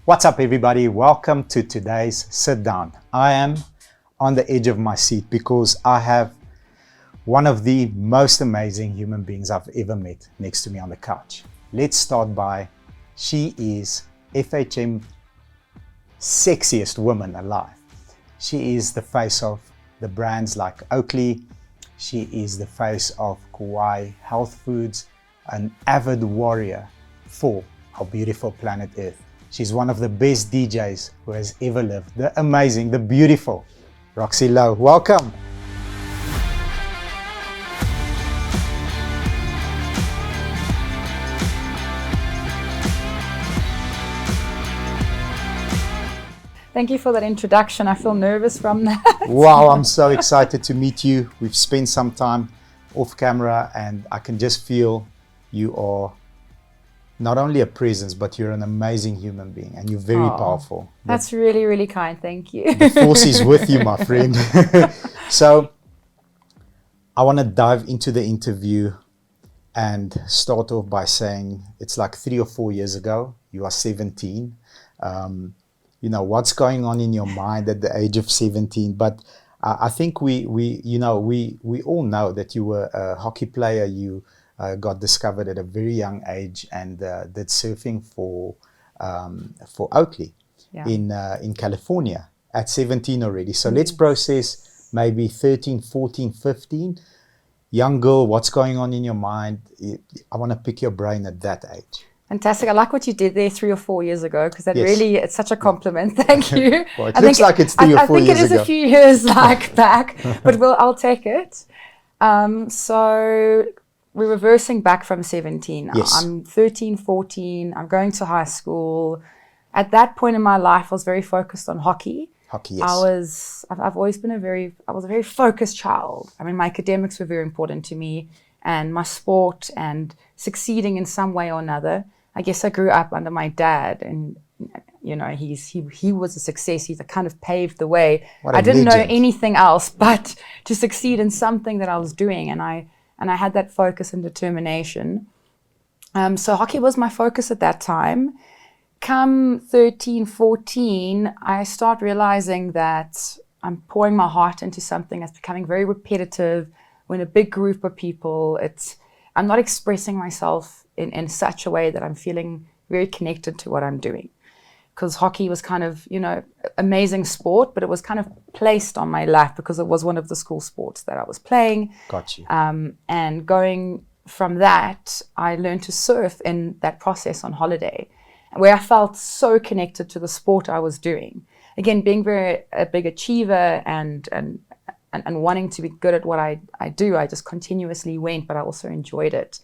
What's up, everybody? Welcome to today's sit down. I am on the edge of my seat because I have one of the most amazing human beings I've ever met next to me on the couch. Let's start by, she is FHM sexiest woman alive. She is the face of the brands like Oakley. She is the face of Kauai Health Foods, an avid warrior for our beautiful planet Earth. She's one of the best DJs who has ever lived. The amazing, the beautiful Roxy Low. Welcome. Thank you for that introduction. I feel nervous from that. Wow, I'm so excited to meet you. We've spent some time off camera and I can just feel you are not only a presence, but you're an amazing human being and you're very powerful. That's really, really kind. Thank you. The force is with you, my friend. So I want to dive into the interview and start off by saying it's like 3 or 4 years ago. You are 17. You know, what's going on in your mind at the age of 17? But I think we all know that you were a hockey player. You got discovered at a very young age and did surfing for Oakley in California at 17 already. So let's process maybe 13, 14, 15. Young girl, what's going on in your mind? I want to pick your brain at that age. Fantastic. I like what you did there 3 or 4 years ago because that really, it's such a compliment. Thank you. Well, it looks like it's 3 or 4 years ago. I think it is a few years back, but I'll take it. So we're reversing back from 17. Yes. I'm 13, 14. I'm going to high school. At that point in my life, I was very focused on hockey. Hockey, yes. I've always been I was a very focused child. I mean, my academics were very important to me and my sport and succeeding in some way or another. I guess I grew up under my dad and, you know, he was a success. He kind of paved the way. I didn't know anything else but to succeed in something that I was doing. And I had that focus and determination. So hockey was my focus at that time. Come 13, 14, I start realizing that I'm pouring my heart into something that's becoming very repetitive. We're in a big group of people. I'm not expressing myself in such a way that I'm feeling very connected to what I'm doing. Because hockey was kind of, you know, amazing sport, but it was kind of placed on my lap because it was one of the school sports that I was playing. Got you. And going from that, I learned to surf in that process on holiday, where I felt so connected to the sport I was doing. Again, being a big achiever and wanting to be good at what I do, I just continuously went, but I also enjoyed it.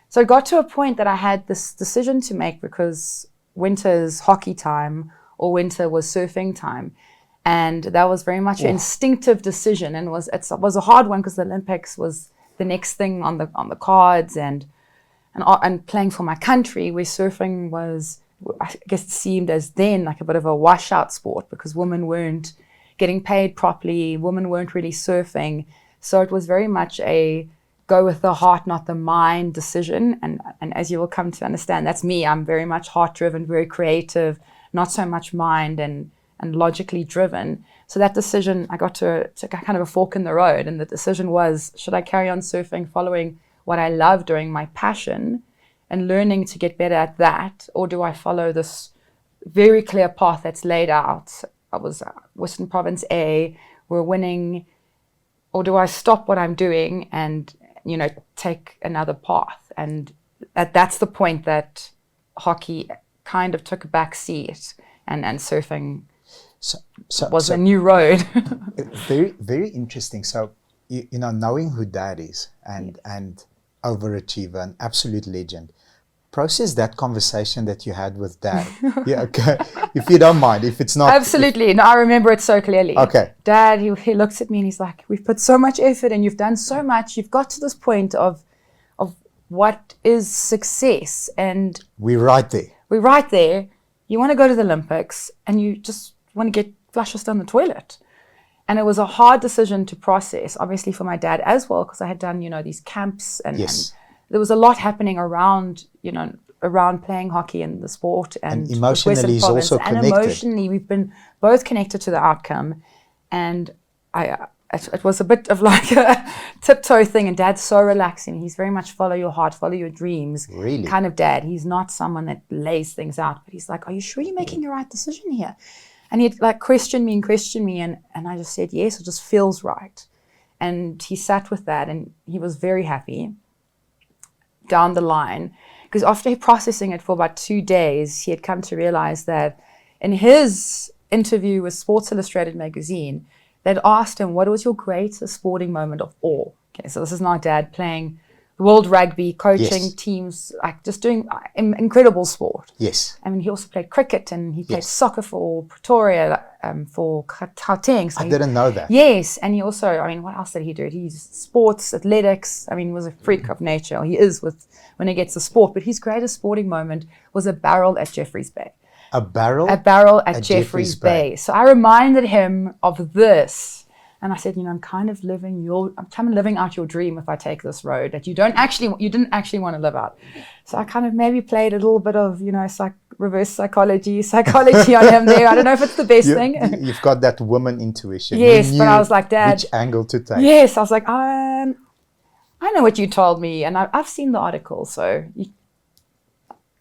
So it got to a point that I had this decision to make because winter's hockey time or winter was surfing time. And that was very much an instinctive decision. And it was a hard one because the Olympics was the next thing on the cards and playing for my country, where surfing was, I guess it seemed as then like a bit of a washout sport because women weren't getting paid properly, women weren't really surfing. So it was very much a go with the heart, not the mind decision. And as you will come to understand, that's me. I'm very much heart-driven, very creative, not so much mind and logically driven. So that decision, I got to kind of a fork in the road. And the decision was, should I carry on surfing, following what I love doing, my passion, and learning to get better at that? Or do I follow this very clear path that's laid out? I was Western Province A, we're winning. Or do I stop what I'm doing and, you know, take another path? And that's the point that hockey kind of took a back seat and surfing was a new road. Very, very interesting. So, you know, knowing who Dad is and overachiever, an absolute legend, process that conversation that you had with Dad. Yeah, okay. If you don't mind, if it's not... Absolutely. No, I remember it so clearly. Okay. Dad, he looks at me and he's like, we've put so much effort and you've done so much. You've got to this point of what is success. And we're right there. We're right there. You want to go to the Olympics and you just want to flush us down the toilet. And it was a hard decision to process, obviously for my dad as well, because I had done, you know, these camps and there was a lot happening around, you know, around playing hockey and the sport, and emotionally Western he's Province, also and connected. emotionally we've been both connected to the outcome. And it was a bit of like a tiptoe thing, and Dad's so relaxing. He's very much follow your heart, follow your dreams Really? kind of dad. He's not someone that lays things out, but he's like, are you sure you're making the right decision here? And he'd like question me, and I just said, yes, it just feels right. And he sat with that, and he was very happy down the line, because after processing it for about 2 days, he had come to realize that in his interview with Sports Illustrated magazine, they'd asked him, what was your greatest sporting moment of all? Okay, so this is now Dad playing world rugby, coaching teams, like just doing incredible sport. Yes. I mean, he also played cricket, and he played soccer for Pretoria, for Gauteng. So I didn't know that. Yes, and he also, I mean, what else did he do? He's sports, athletics. I mean, he was a freak of nature. He is when he gets to sport. But his greatest sporting moment was a barrel at Jeffreys Bay. A barrel? A barrel at Jeffreys Bay. So I reminded him of this. And I said, I'm kind of living out your dream if I take this road that you didn't actually want to live out. So I kind of maybe played a little bit of, reverse psychology on him there. I don't know if it's the best thing. You've got that woman intuition. Yes, but I was like, Dad. Which angle to take? Yes, I was like, I know what you told me, and I've seen the article. So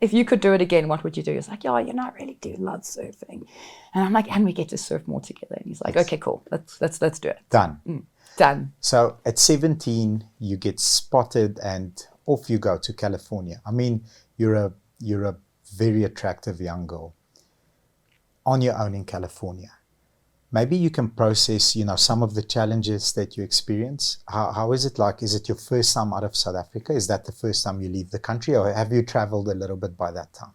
if you could do it again, what would you do? He's like, I really do love surfing. And I'm like, and we get to surf more together. And he's like, okay, cool. Let's do it. Done. Done. So at 17, you get spotted and off you go to California. I mean, you're a very attractive young girl on your own in California. Maybe you can process, some of the challenges that you experience. How is it like? Is it your first time out of South Africa? Is that the first time you leave the country, or have you traveled a little bit by that time?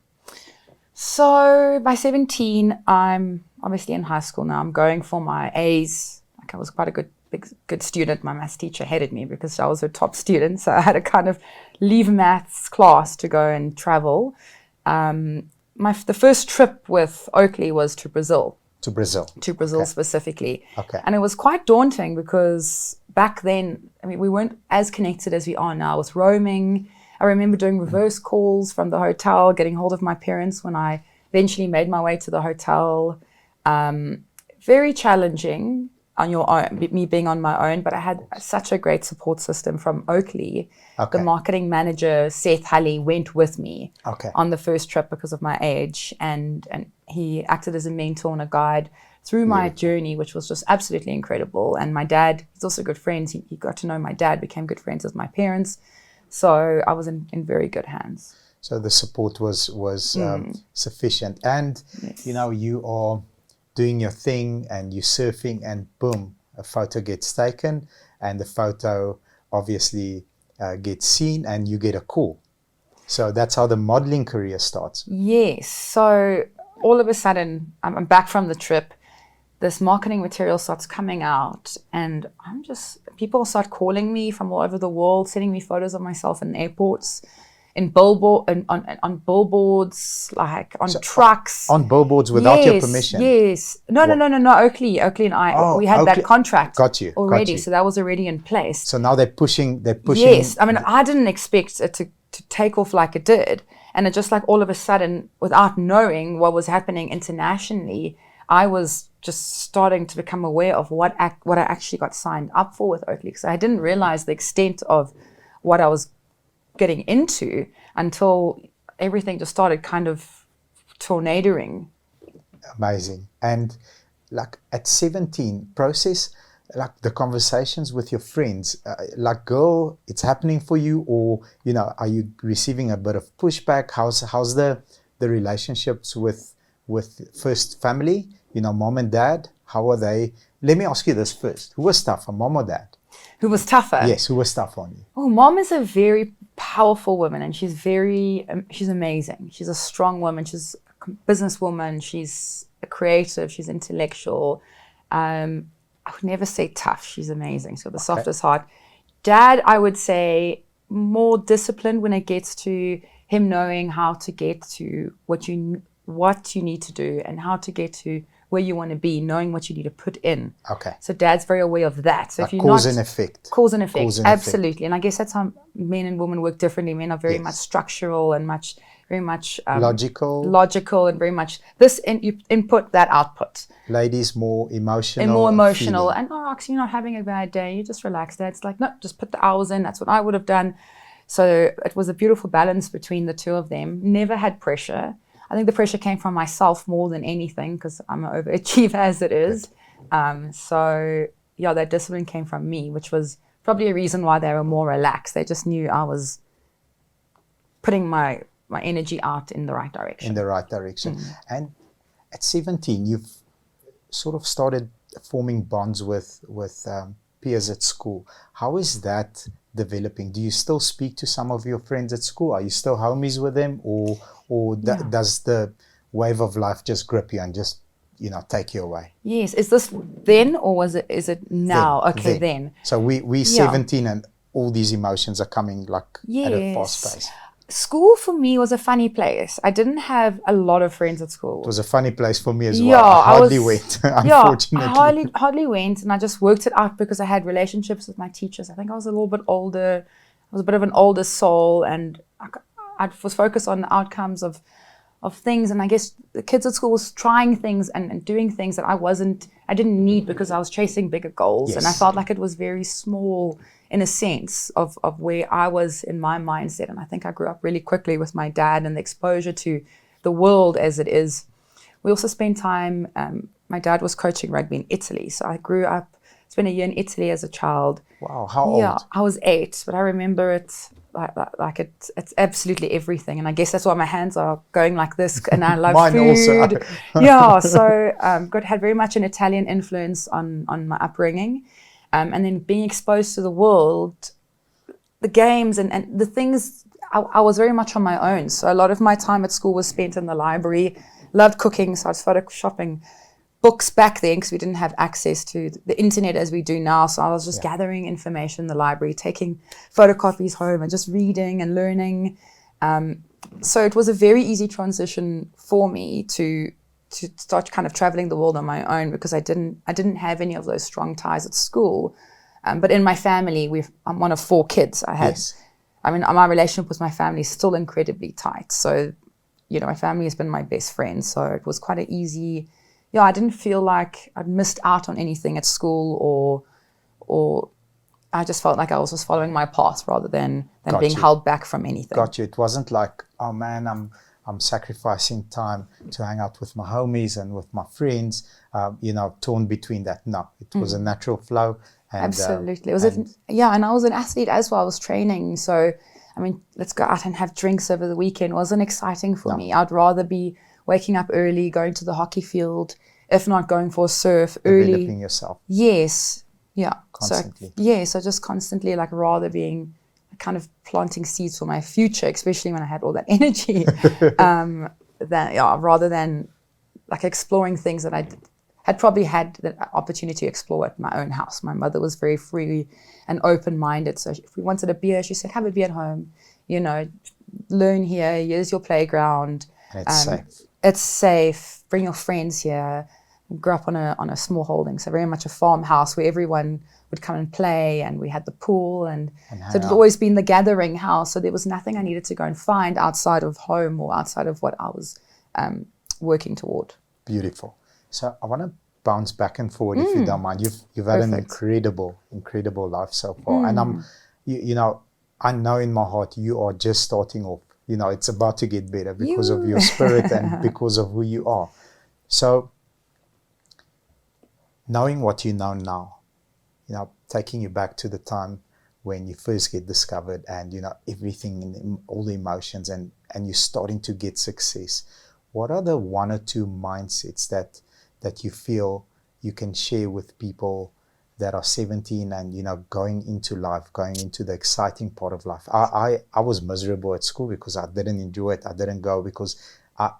So by 17, I'm obviously in high school now. I'm going for my A's. Like I was quite a good student. My maths teacher hated me because I was a top student. So I had to kind of leave maths class to go and travel. The first trip with Oakley was to Brazil. To Brazil okay. Specifically. Okay. And it was quite daunting because back then, I mean, we weren't as connected as we are now with roaming. I remember doing reverse calls from the hotel, getting hold of my parents when I eventually made my way to the hotel. Very challenging on your own, me being on my own, but I had such a great support system from Oakley. Okay. The marketing manager, Seth Hulley, went with me on the first trip because of my age, and he acted as a mentor and a guide through my journey, which was just absolutely incredible. And my dad, he's also good friends. He got to know my dad, became good friends with my parents. So I was in very good hands. So the support was sufficient. And, you are doing your thing and you're surfing, and boom, a photo gets taken, and the photo obviously gets seen, and you get a call. So that's how the modeling career starts. Yes. So all of a sudden, I'm back from the trip. This marketing material starts coming out, and people start calling me from all over the world, sending me photos of myself in airports, on billboards, like on trucks. On billboards without your permission? Yes. No, Oakley and I, we had that contract already. So that was already in place. So now they're pushing. Yes. I mean, I didn't expect it to take off like it did. And it just like all of a sudden, without knowing what was happening internationally, I was just starting to become aware of what I actually got signed up for with Oakley. So I didn't realize the extent of what I was getting into until everything just started kind of tornadoing. Amazing. And like at 17, process like the conversations with your friends, like, girl, it's happening for you, or are you receiving a bit of pushback? How's the relationships with first family, mom and dad? How are they? Let me ask you this first: who was tougher, mom or dad? Who was tougher? Yes, who was tough on you? Oh, mom is a very powerful woman, and she's amazing. She's a strong woman. She's a businesswoman. She's a creative. She's intellectual. I would never say tough. She's amazing. So the softest heart. Dad, I would say more disciplined when it gets to him knowing how to get to what you need to do, and how to get to where you want to be, knowing what you need to put in. Okay. So dad's very aware of that. So Like if you're cause not... and effect. Cause and effect. Cause and Absolutely. effect. And I guess that's how men and women work differently. Men are very Yes. much structural and very much logical, and very much this input, that output. Ladies more emotional. And more emotional. feeling. And Roxy, you're not having a bad day. You just relax. Dad's like, no, just put the hours in. That's what I would have done. So it was a beautiful balance between the two of them. Never had pressure. I think the pressure came from myself more than anything because I'm an overachiever as it is. So yeah, that discipline came from me, which was probably a reason why they were more relaxed. They just knew I was putting my energy out in the right direction. And at 17, you've sort of started forming bonds with peers at school. How is that developing? Do you still speak to some of your friends at school? Are you still homies with them, or does the wave of life just grip you and just take you away? Yes. Is this then, or is it now? Then. So we 17 and all these emotions are coming at a fast pace. School for me was a funny place. I didn't have a lot of friends at school. It was a funny place for me as well. I hardly went, unfortunately. I hardly went, and I just worked it out because I had relationships with my teachers. I think I was a little bit older. I was a bit of an older soul, and I was focused on the outcomes of things. And I guess the kids at school was trying things and doing things that I didn't need because I was chasing bigger goals. Yes. And I felt like it was very small in a sense of where I was in my mindset. And I think I grew up really quickly with my dad and the exposure to the world as it is. We also spent time, my dad was coaching rugby in Italy. So I grew up, spent a year in Italy as a child. Wow, how old? Yeah, I was 8, but I remember it like it's absolutely everything. And I guess that's why my hands are going like this, and I love Mine food. also. So had very much an Italian influence on my upbringing. And then being exposed to the world, the games and the things, I was very much on my own. So a lot of my time at school was spent in the library. Loved cooking, so I was photoshopping books back then because we didn't have access to the internet as we do now. So I was just gathering information in the library, taking photocopies home and just reading and learning. So it was a very easy transition for me to start kind of traveling the world on my own because I didn't have any of those strong ties at school. But in my family, I'm one of 4 kids. My relationship with my family is still incredibly tight. So, my family has been my best friend. So it was quite an easy... I didn't feel like I'd missed out on anything at school or I just felt like I was just following my path rather than being held back from anything. Got you. It wasn't like, oh man, I'm sacrificing time to hang out with my homies and with my friends, torn between that. No, it was a natural flow. And, absolutely. And I was an athlete as well. I was training. So, let's go out and have drinks over the weekend. It wasn't exciting for me. I'd rather be waking up early, going to the hockey field, if not going for a surf early. Developing yourself. Yes. Yeah. Constantly. So just constantly rather being kind of planting seeds for my future, especially when I had all that energy, rather than exploring things that I had probably had the opportunity to explore at my own house. My mother was very free and open-minded. So if we wanted a beer, she said, have a beer at home, learn here, here's your playground. And it's safe. It's safe. Bring your friends here. Grew up on a small holding, so very much a farmhouse where everyone would come and play, and we had the pool, and so it had always been the gathering house. So there was nothing I needed to go and find outside of home or outside of what I was working toward. Beautiful. So I want to bounce back and forward if you don't mind. You've had an incredible life so far, and I know in my heart you are just starting off. It's about to get better because of your spirit and because of who you are. So, knowing what you know now, taking you back to the time when you first get discovered and, everything, all the emotions and you're starting to get success, what are the 1 or 2 mindsets that you feel you can share with people that are 17 and, going into life, going into the exciting part of life? I was miserable at school because I didn't enjoy it. I didn't go because I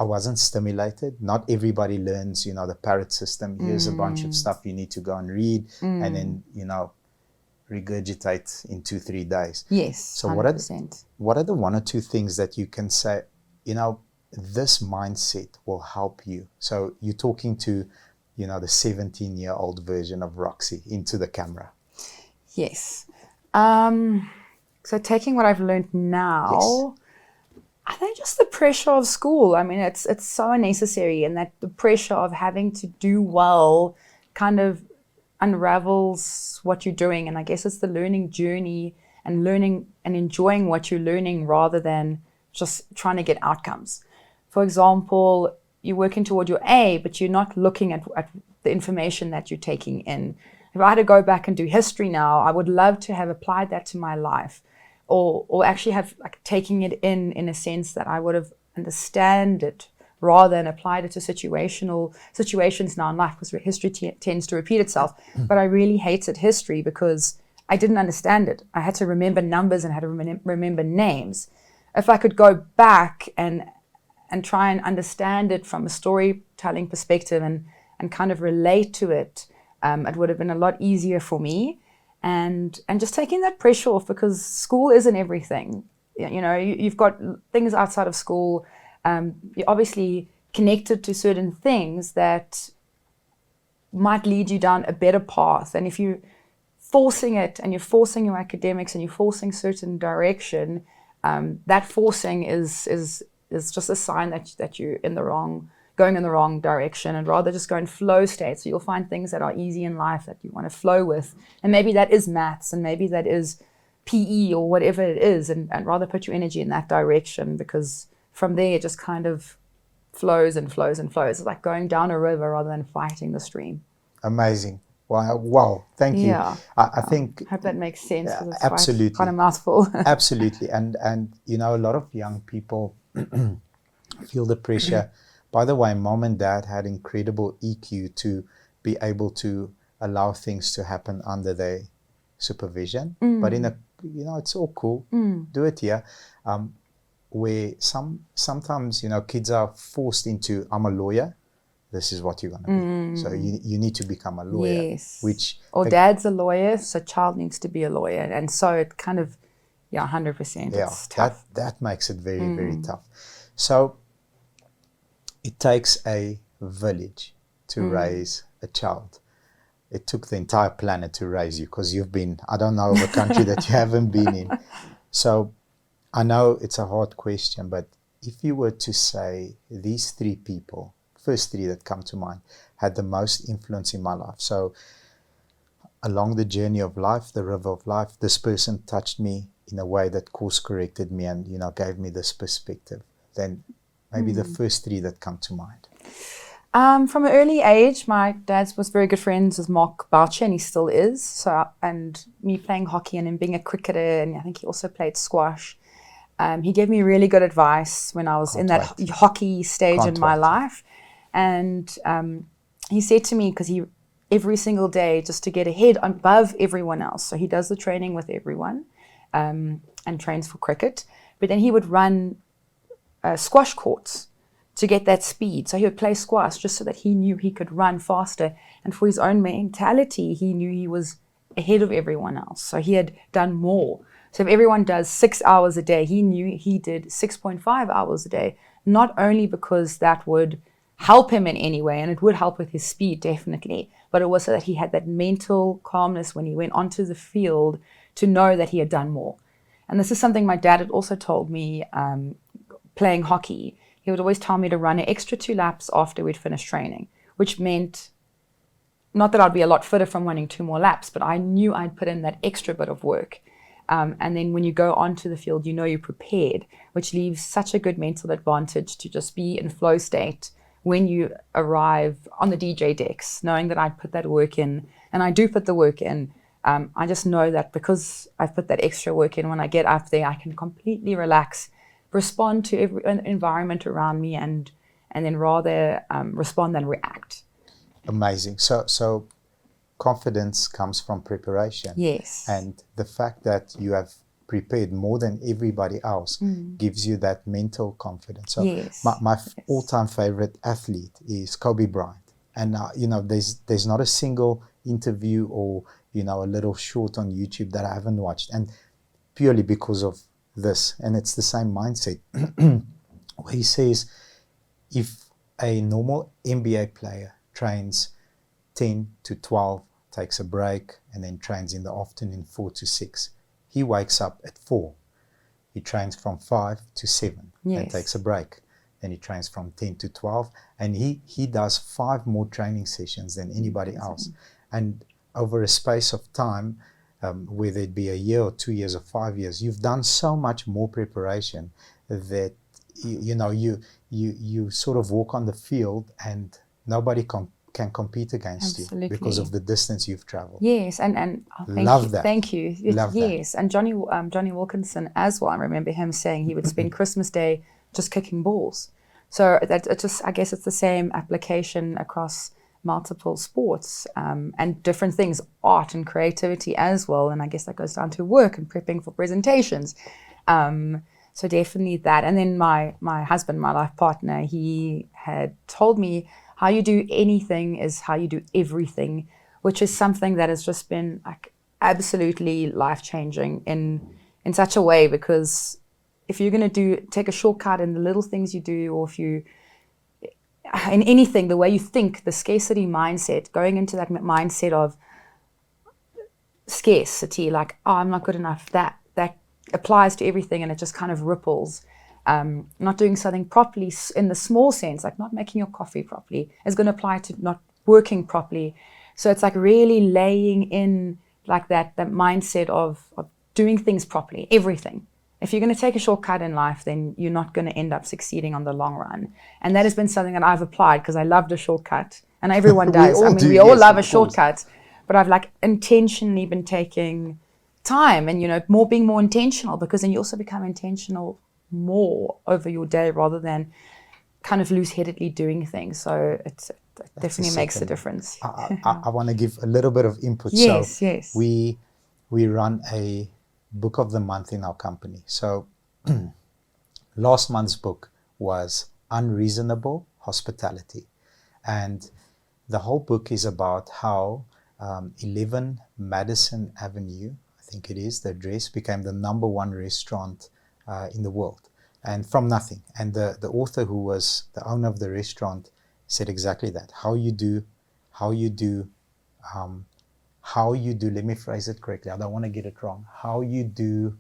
wasn't stimulated. Not everybody learns, the parrot system. Here's a bunch of stuff you need to go and read and then, regurgitate in 2-3 days. Yes, So 100%. what are the 1 or 2 things that you can say, this mindset will help you. So you're talking to, the 17-year-old version of Roxy into the camera. Yes. So taking what I've learned now, Yes. I think just the pressure of school. I mean, it's so unnecessary, and that the pressure of having to do well kind of unravels what you're doing. And I guess it's the learning journey and learning and enjoying what you're learning rather than just trying to get outcomes. For example, you're working toward your A, but you're not looking at the information that you're taking in. If I had to go back and do history now, I would love to have applied that to my life, or actually have taking it in a sense that I would have understand it rather than applied it to situations now in life, because history tends to repeat itself. But I really hated history because I didn't understand it. I had to remember numbers and had to remember names. If I could go back and try and understand it from a storytelling perspective and kind of relate to it, it would have been a lot easier for me. And just taking that pressure off, because school isn't everything. You've got things outside of school. You're obviously connected to certain things that might lead you down a better path. And if you're forcing it and you're forcing your academics and you're forcing certain direction, that forcing is just a sign that you're going in the wrong direction, and rather just go in flow state. So you'll find things that are easy in life that you want to flow with, and maybe that is maths, and maybe that is PE or whatever it is, and rather put your energy in that direction, because from there it just kind of flows and flows and flows. It's like going down a river rather than fighting the stream. Amazing. Wow. Thank you. Yeah. I think I hope that makes sense. It's absolutely. quite a mouthful. Absolutely. And a lot of young people feel the pressure. By the way, mom and dad had incredible EQ to be able to allow things to happen under their supervision. But it's all cool. Do it here. Where sometimes, kids are forced into, I'm a lawyer. This is what you're going to be. So you need to become a lawyer. Yes. Dad's a lawyer, so child needs to be a lawyer. And so it kind of, 100%. Yeah, it's tough. That makes it very, very tough. So it takes a village to raise a child. It took the entire planet to raise you, because you've been, I don't know of a country that you haven't been in. So I know it's a hard question, but if you were to say these three people, first three that come to mind, had the most influence in my life. So along the journey of life, the river of life, this person touched me in a way that course corrected me and, gave me this perspective. Then maybe the first three that come to mind. From an early age, my dad was very good friends with Mark Boucher, and he still is. So, and me playing hockey and him being a cricketer, and I think he also played squash. He gave me really good advice when I was in that hockey stage in my life. And he said to me, because every single day, just to get ahead above everyone else. So he does the training with everyone and trains for cricket. But then he would run squash courts to get that speed. So he would play squash just so that he knew he could run faster. And for his own mentality, he knew he was ahead of everyone else. So he had done more. So if everyone does 6 hours a day, he knew he did 6.5 hours a day, not only because that would help him in any way, and it would help with his speed, definitely, but it was so that he had that mental calmness when he went onto the field to know that he had done more. And this is something my dad had also told me playing hockey. He would always tell me to run an extra 2 laps after we'd finished training, which meant not that I'd be a lot fitter from running 2 more laps, but I knew I'd put in that extra bit of work. And then when you go onto the field, you're prepared, which leaves such a good mental advantage to just be in flow state when you arrive on the DJ decks, knowing that I put that work in, and I do put the work in. I just know that because I've put that extra work in, when I get up there, I can completely relax, respond to every environment around me, and then rather respond than react. Amazing. So confidence comes from preparation. Yes. And the fact that you have prepared more than everybody else gives you that mental confidence. So my all-time favorite athlete is Kobe Bryant. And, there's not a single interview or, a little short on YouTube that I haven't watched. And purely because of this. And it's the same mindset where he says, if a normal NBA player trains 10 to 12, takes a break, and then trains in the afternoon 4 to 6, he wakes up at 4. He trains from 5 to 7 and takes a break. Then he trains from 10 to 12, and he does 5 more training sessions than anybody else. And over a space of time, whether it be a year or 2 years or 5 years, you've done so much more preparation that you sort of walk on the field and nobody can compete against you because of the distance you've traveled. Yes, and thank you. Love yes, that. and Johnny Wilkinson as well. I remember him saying he would spend Christmas Day just kicking balls. So that it just, I guess it's the same application across multiple sports and different things, art and creativity as well. And I guess that goes down to work and prepping for presentations. So definitely that. And then my husband, my life partner, he had told me how you do anything is how you do everything, which is something that has just been like absolutely life-changing in such a way, because if you're going to take a shortcut in the little things you do, or if you, in anything, the way you think, the scarcity mindset, going into that mindset of scarcity, like, oh, I'm not good enough, that applies to everything, and it just kind of ripples. Not doing something properly in the small sense, like not making your coffee properly, is going to apply to not working properly. So it's like really laying in like that mindset of doing things properly, everything. If you're going to take a shortcut in life, then you're not going to end up succeeding on the long run. And that has been something that I've applied, because I loved a shortcut, and everyone does. We all love a shortcut, but I've like intentionally been taking time and, being more intentional, because then you also become intentional more over your day rather than kind of loose-headedly doing things. So it definitely makes a difference. I want to give a little bit of input. Yes. We run a book of the month in our company. So last month's book was Unreasonable Hospitality. And the whole book is about how 11 Madison Avenue, I think it is, the address, became the #1 restaurant in the world, and from nothing. And the author, who was the owner of the restaurant, said exactly that. How you do, let me phrase it correctly, I don't want to get it wrong. How you do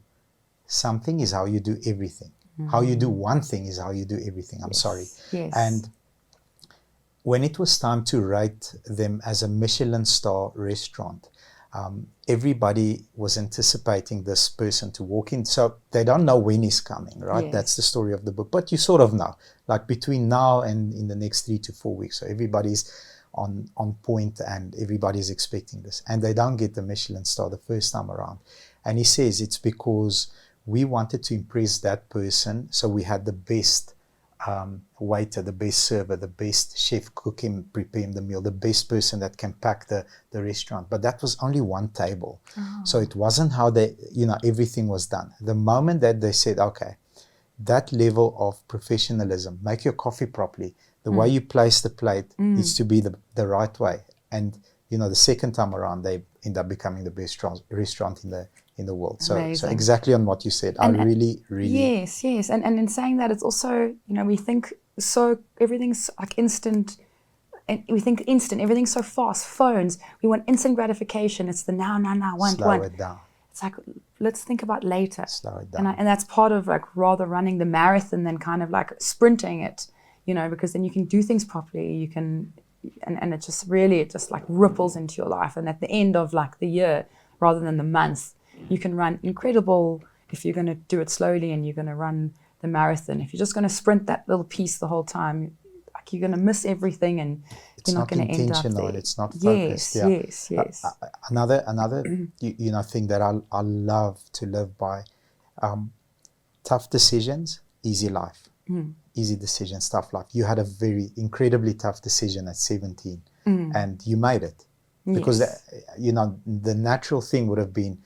something is how you do everything. How you do one thing is how you do everything. I'm sorry. Yes. And when it was time to rate them as a Michelin star restaurant, everybody was anticipating this person to walk in. So they don't know when he's coming, right? Yes. That's the story of the book. But you sort of know, like between now and in the next 3 to 4 weeks. So everybody's on point and everybody's expecting this. And they don't get the Michelin star the first time around. And he says it's because we wanted to impress that person. So we had the best waiter, the best server, the best chef, cook him, prepare him the meal, the best person that can pack the restaurant. But that was only one table. So it wasn't how everything was done. The moment that they said, okay, that level of professionalism, make your coffee properly, the way you place the plate needs to be the right way. And, the second time around, they end up becoming the best restaurant in the world. So exactly on what you said. I really yes. And in saying that, it's also, we think so everything's like instant, and we think instant, everything's so fast. Phones, we want instant gratification. It's the now, slow it down. It's like, let's think about later. Slow it down. And that's part of like rather running the marathon than kind of like sprinting it, because then you can do things properly. You can, and it just like ripples into your life. And at the end of like the year, rather than the month, you can run incredible if you're going to do it slowly, and you're going to run the marathon. If you're just going to sprint that little piece the whole time, like you're going to miss everything, and you're not going to end up there. It's not focused. Yes. Another thing that I love to live by, tough decisions, easy life. Easy decisions, tough life. You had a very incredibly tough decision at 17, and you made it. Because the natural thing would have been,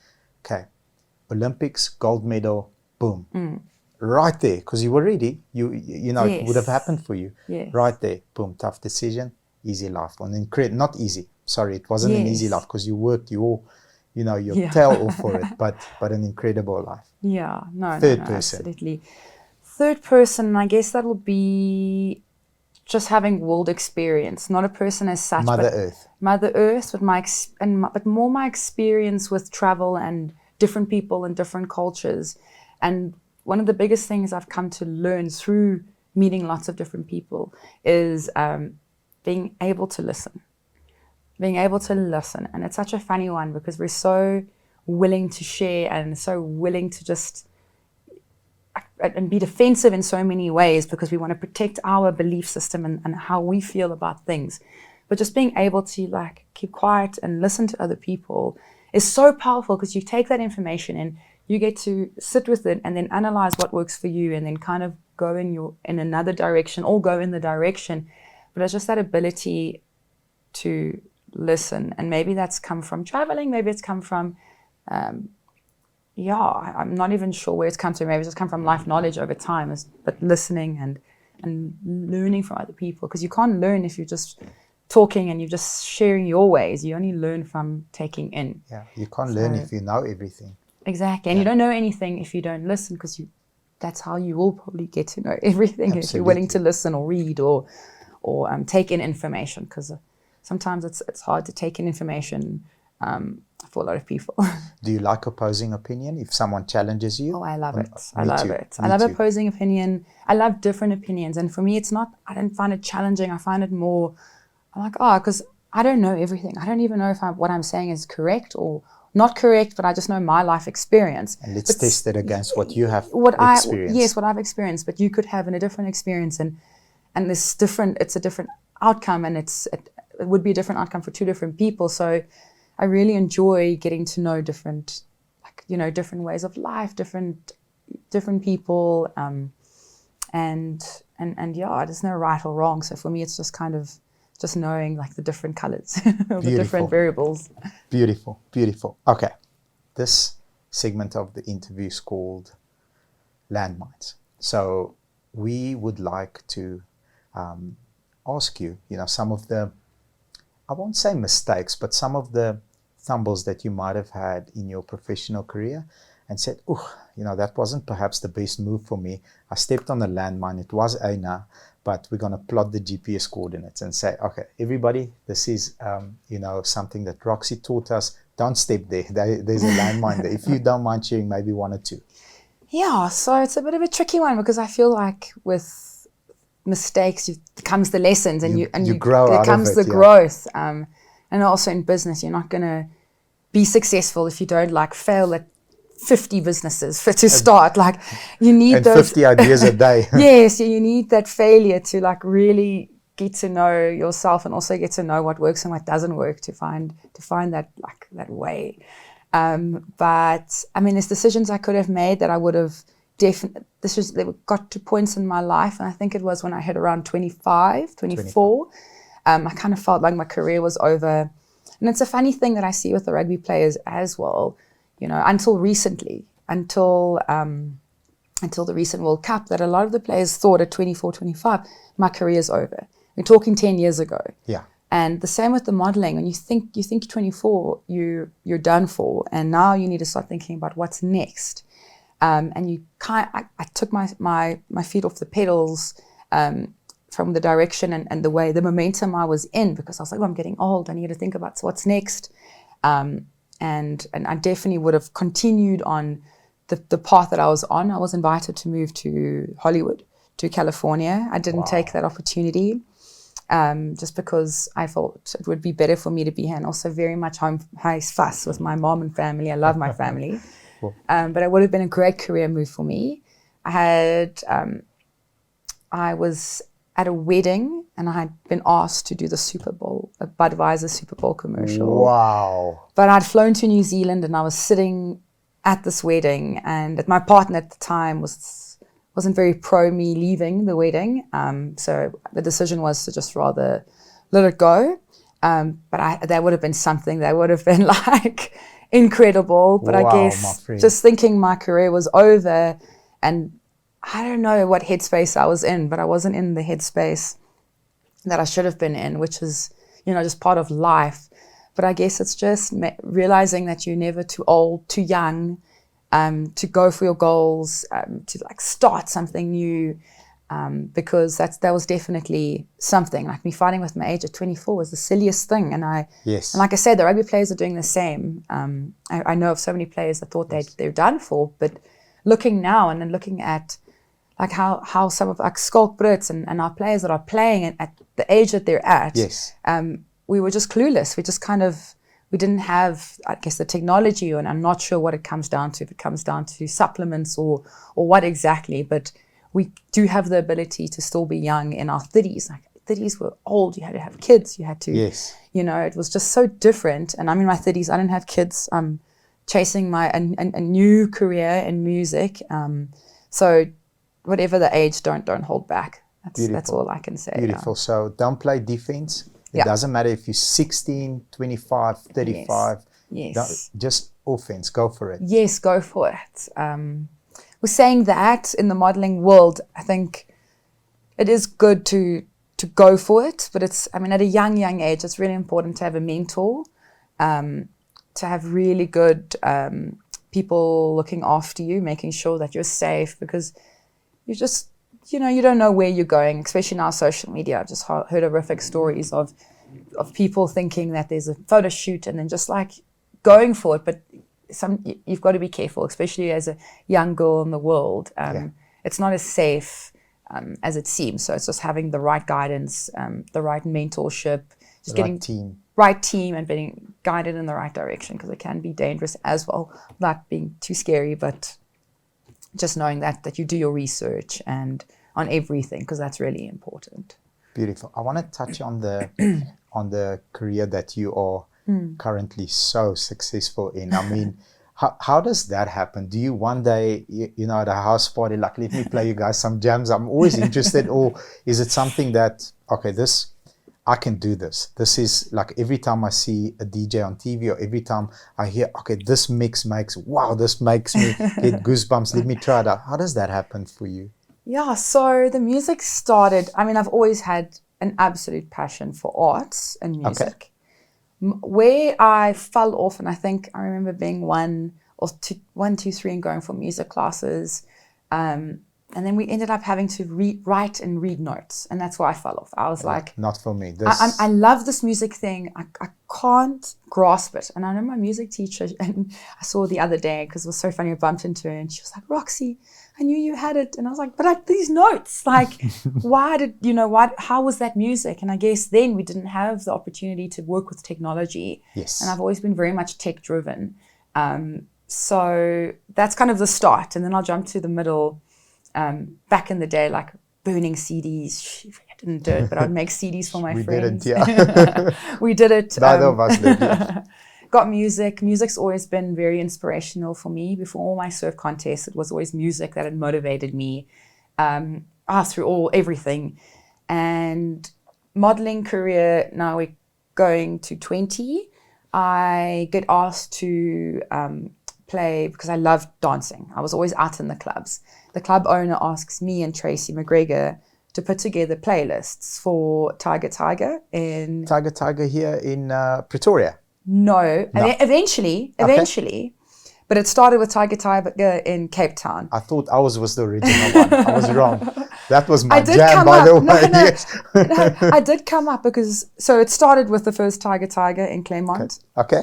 okay, Olympics, gold medal, boom, right there, because you were ready. It would have happened for you, right there, boom. Tough decision, easy life. Not easy. Sorry, it wasn't an easy life, because you worked your tail off for it, but an incredible life. Yeah, no, Third person. Absolutely. Third person, I guess that'll be just having world experience, not a person as such. Mother but Earth. Mother Earth, but more my experience with travel and different people and different cultures. And one of the biggest things I've come to learn through meeting lots of different people is being able to listen. Being able to listen. And it's such a funny one because we're so willing to share and so willing to just and be defensive in so many ways because we want to protect our belief system and how we feel about things. But just being able to like keep quiet and listen to other people is so powerful because you take that information and you get to sit with it and then analyze what works for you and then kind of go in another direction or go in the direction. But it's just that ability to listen. And maybe that's come from traveling. Maybe it's come from, I'm not even sure where it's come from. Maybe it's just come from life knowledge over time, but listening and learning from other people. Because you can't learn if you're just talking and you're just sharing your ways. You only learn from taking in. Yeah, you can't learn if you know everything. Exactly. And you don't know anything if you don't listen, because that's how you will probably get to know everything. Absolutely. If you're willing to listen or read or take in information, because sometimes it's hard to take in information for a lot of people. Do you like opposing opinion if someone challenges you? Oh, I love it. I love it. I love opposing opinion. I love different opinions. And for me, I don't find it challenging. I find it more, I'm like, because I don't know everything. I don't even know if what I'm saying is correct or not correct, but I just know my life experience. And let's test it against what you have experienced. Yes, what I've experienced, but you could have a different experience and it's a different outcome, and it would be a different outcome for two different people. So I really enjoy getting to know different ways of life, different people, and there's no right or wrong. So for me, it's just kind of just knowing like the different colors, the different variables. Beautiful, beautiful. Okay, this segment of the interview is called Landmines. So we would like to ask you, some of the, I won't say mistakes, but some of the fumbles that you might have had in your professional career and said, that wasn't perhaps the best move for me. I stepped on a landmine. It was Aina, but we're going to plot the GPS coordinates and say, okay, everybody, this is, something that Roxy taught us. Don't step there. There's a landmine there. If you don't mind sharing maybe one or two. Yeah, so it's a bit of a tricky one because I feel like with mistakes comes the lessons and you grow out of it. Comes the growth. And also in business, you're not going to be successful if you don't fail at 50 businesses to start. You need and those 50 ideas a day. Yes, you need that failure to really get to know yourself and also get to know what works and what doesn't work to find that that way. But I mean, there's decisions I could have made that I would have definitely. They got to points in my life, and I think it was when I hit around 24. I kind of felt like my career was over. And it's a funny thing that I see with the rugby players as well, until recently, until the recent World Cup, that a lot of the players thought at 24, 25, my career's over. We're talking 10 years ago. Yeah. And the same with the modeling. When you think you're 24, you're done for. And now you need to start thinking about what's next. And I took my feet off the pedals from the direction and the momentum I was in, because I was like, I'm getting old. I need to think about what's next. And I definitely would have continued on the path that I was on. I was invited to move to Hollywood, to California. I didn't take that opportunity just because I thought it would be better for me to be here, and also very much high fuss with my mom and family. I love my family. Cool. But it would have been a great career move for me. I was at a wedding and I had been asked to do the Super Bowl, a Budweiser Super Bowl commercial. Wow. But I'd flown to New Zealand and I was sitting at this wedding, and my partner at the time wasn't very pro me leaving the wedding. So the decision was to just rather let it go. But that would have been something that would have been incredible. But I guess just thinking my career was over, and I don't know what headspace I was in, but I wasn't in the headspace that I should have been in, which is, just part of life. But I guess it's just realizing that you're never too old, too young, to go for your goals, to start something new. because that was definitely something. Like me fighting with my age at 24 was the silliest thing. And like I said, the rugby players are doing the same. I know of so many players that thought they're done for, but looking now and then looking at like how some of like Skalk Brits and our players that are playing at the age that they're at, we were just clueless. We didn't have, I guess, the technology, and I'm not sure what it comes down to, if it comes down to supplements or what exactly, but we do have the ability to still be young in our 30s. Like 30s were old, you had to have kids, you had to, it was just so different. And I'm in my 30s, I don't have kids. I'm chasing a new career in music. So whatever the age, don't hold back. That's all I can say. Beautiful. So don't play defense. It doesn't matter if you're 16, 25, 35. Yes. Just offense. Go for it. Yes, go for it. We're saying that in the modeling world, I think it is good to go for it. But at a young age, it's really important to have a mentor, to have really good people looking after you, making sure that you're safe, because you just, you don't know where you're going, especially now social media. I've just heard horrific stories of people thinking that there's a photo shoot and then just like going for it. But you've got to be careful, especially as a young girl in the world. It's not as safe as it seems. So it's just having the right guidance, the right mentorship, just getting right team and being guided in the right direction, because it can be dangerous as well, not being too scary, but just knowing that you do your research and on everything, because that's really important. Beautiful. I want to touch on the career that you are currently so successful in. I mean, how does that happen? Do you one day, at a house party, like, let me play you guys some jams? I'm always interested. Or is it something that, okay, I can do this. This is like every time I see a DJ on TV or every time I hear, okay, this mix makes me get goosebumps. Let me try it out. How does that happen for you? Yeah, so the music started, I've always had an absolute passion for arts and music. Where I fell off, and I think I remember being 1, 2, 3 and going for music classes. And then we ended up having to write and read notes. And that's where I fell off. I was like, not for me. I love this music thing. I can't grasp it. And I know my music teacher, and I saw the other day, because it was so funny, I bumped into her and she was like, Roxy, I knew you had it. And I was like, but these notes, like, how was that music? And I guess then we didn't have the opportunity to work with technology. Yes. And I've always been very much tech driven. So that's kind of the start. And then I'll jump to the middle. Back in the day, like burning CDs. I didn't do it, but I'd make CDs for my friends. We did it, We did it. Neither of us did it. Got music. Music's always been very inspirational for me. Before all my surf contests, it was always music that had motivated me through everything. And modeling career, now we're going to 20. I get asked to play, because I love dancing. I was always out in the clubs. The club owner asks me and Tracy McGregor to put together playlists for Tiger in... Tiger here in Pretoria? No. Eventually. But it started with Tiger in Cape Town. I thought ours was the original one. I was wrong. That was my jam, by the way. No. Yes. I did come up because... So it started with the first Tiger in Claremont. Okay.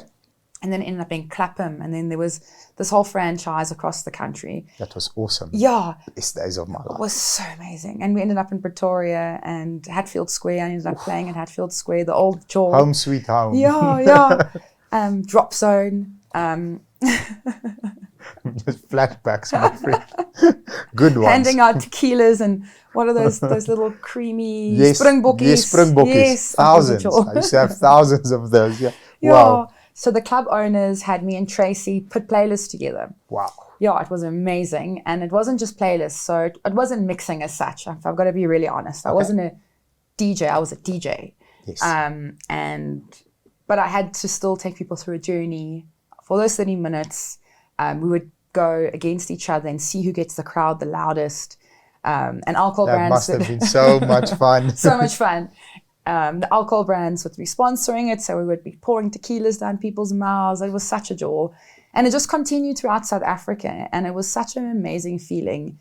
And then it ended up being Clapham. And then there was this whole franchise across the country. That was awesome. Yeah. Best days of my life. It was so amazing. And we ended up in Pretoria and Hatfield Square. I ended up playing at Hatfield Square, the old jaw. Home sweet home. Yeah. Drop Zone. Just flashbacks, my friend. Good ones. Handing out tequilas and what are those little creamy springbokkies? Yes, springbokkies. Yes, thousands. I used to have thousands of those. Yeah. Wow. So the club owners had me and Tracy put playlists together. Wow. Yeah, it was amazing. And it wasn't just playlists. So it wasn't mixing as such. I've got to be really honest. I wasn't a DJ. I was a DJ. Yes. But I had to still take people through a journey. For those 30 minutes, we would go against each other and see who gets the crowd the loudest. And alcohol brands. That must have been so much fun. So much fun. The alcohol brands would be sponsoring it, so we would be pouring tequilas down people's mouths. It was such a joy. And it just continued throughout South Africa, and it was such an amazing feeling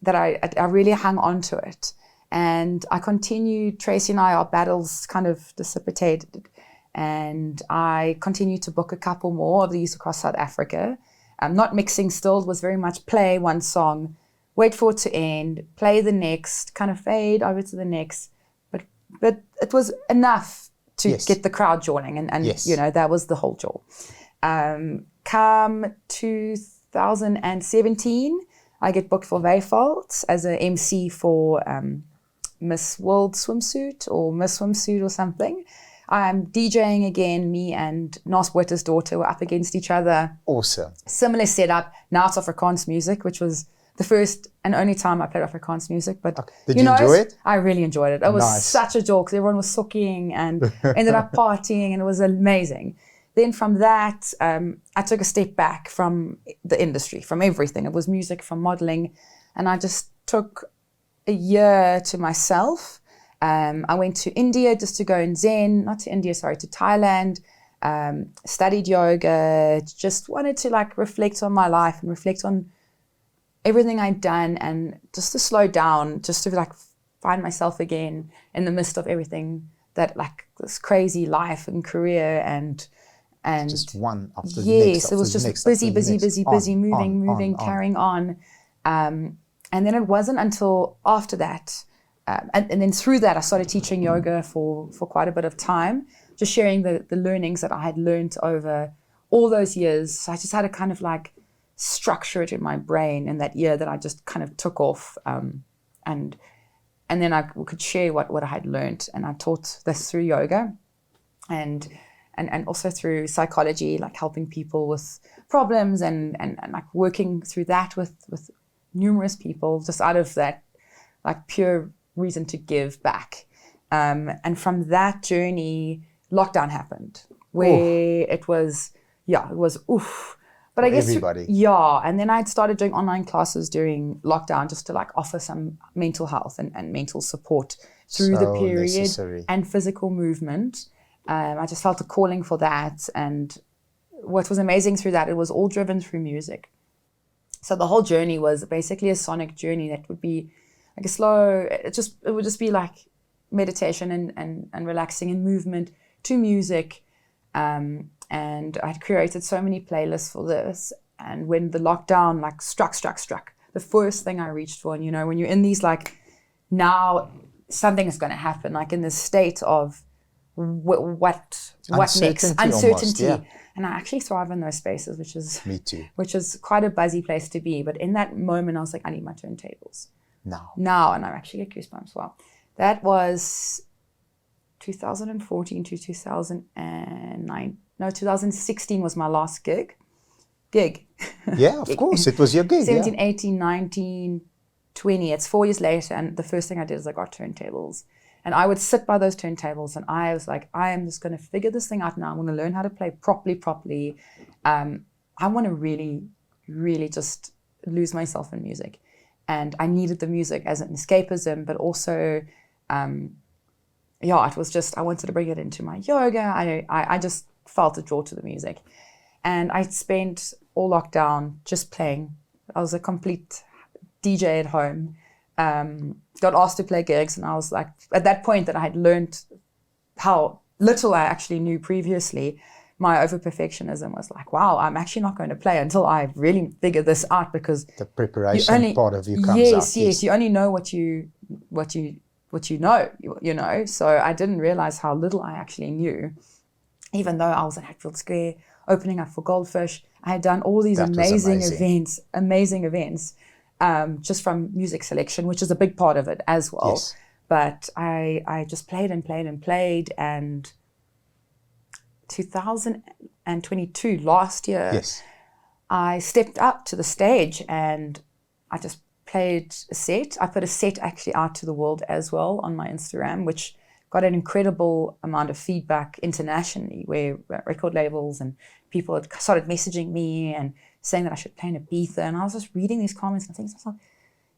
that I really hung on to it. And I continued, Tracy and our battles kind of dissipated. And I continued to book a couple more of these across South Africa. Not mixing still, it was very much play one song, wait for it to end, play the next, kind of fade over to the next. But it was enough to get the crowd joining. And you know, that was the whole jaw. Come 2017, I get booked for Veyfault as an MC for Miss World Swimsuit or Miss Swimsuit or something. I'm DJing again, me and Nas Botha's daughter were up against each other. Awesome. Similar setup. Now it's Afrikaans music, which was the first and only time I played Afrikaans music. But did you enjoy it? I really enjoyed it. It was such a joke. Everyone was socking and ended up partying, and it was amazing. Then from that, I took a step back from the industry, from everything. It was music, from modeling, and I just took a year to myself. I went to India just to go in Zen, to Thailand, studied yoga, just wanted to like reflect on my life and reflect on everything I'd done, and just to slow down, just to like find myself again in the midst of everything that, like, this crazy life and career and just one after the next. Yes, it was just busy, moving, carrying on. And then it wasn't until after that, and then through that, I started teaching yoga for quite a bit of time, just sharing the learnings that I had learned over all those years. So I just had to kind of like structure it in my brain in that year that I just kind of took off, and then I could share what I had learned. And I taught this through yoga and also through psychology, like helping people with problems and like working through that with numerous people, just out of that like pure reason to give back. And from that journey, lockdown happened, where it was oof. But I guess everybody. And then I'd started doing online classes during lockdown just to like offer some mental health and mental support through the period necessary. And physical movement. I just felt a calling for that. And what was amazing through that, it was all driven through music. So the whole journey was basically a sonic journey that would be like a slow, it would just be like meditation and relaxing and movement to music. And I'd created so many playlists for this. And when the lockdown like struck, the first thing I reached for, and you know, when you're in these like, now something is going to happen, like in this state of what next? Uncertainty. Almost, And I actually thrive in those spaces, which is me too. Which is quite a buzzy place to be. But in that moment, I was like, I need my turntables now, and I actually get goosebumps. Wow, that was 2014 to 2009. No, 2016 was my last gig. Yeah, of course, it was your gig. 17, 18, 19, 20. It's 4 years later, and the first thing I did is I got turntables. And I would sit by those turntables, and I was like, I am just going to figure this thing out now. I'm going to learn how to play properly. I want to really, really just lose myself in music. And I needed the music as an escapism, but also, it was just, I wanted to bring it into my yoga. I just felt a draw to the music. And I spent all lockdown just playing. I was a complete DJ at home. Got asked to play gigs, and I was like, at that point that I had learned how little I actually knew previously, my over-perfectionism was like, wow, I'm actually not going to play until I really figure this out, because the preparation part of you comes out. Yes, you only know what you know. So I didn't realize how little I actually knew, even though I was at Hatfield Square opening up for Goldfish. I had done all these amazing events. Just from music selection, which is a big part of it as well. Yes. But I just played, and 2022, last year, I stepped up to the stage and I just played a set. I put a set actually out to the world as well on my Instagram, which got an incredible amount of feedback internationally, where record labels and people had started messaging me and saying that I should play in Ibiza. And I was just reading these comments and thinking to myself,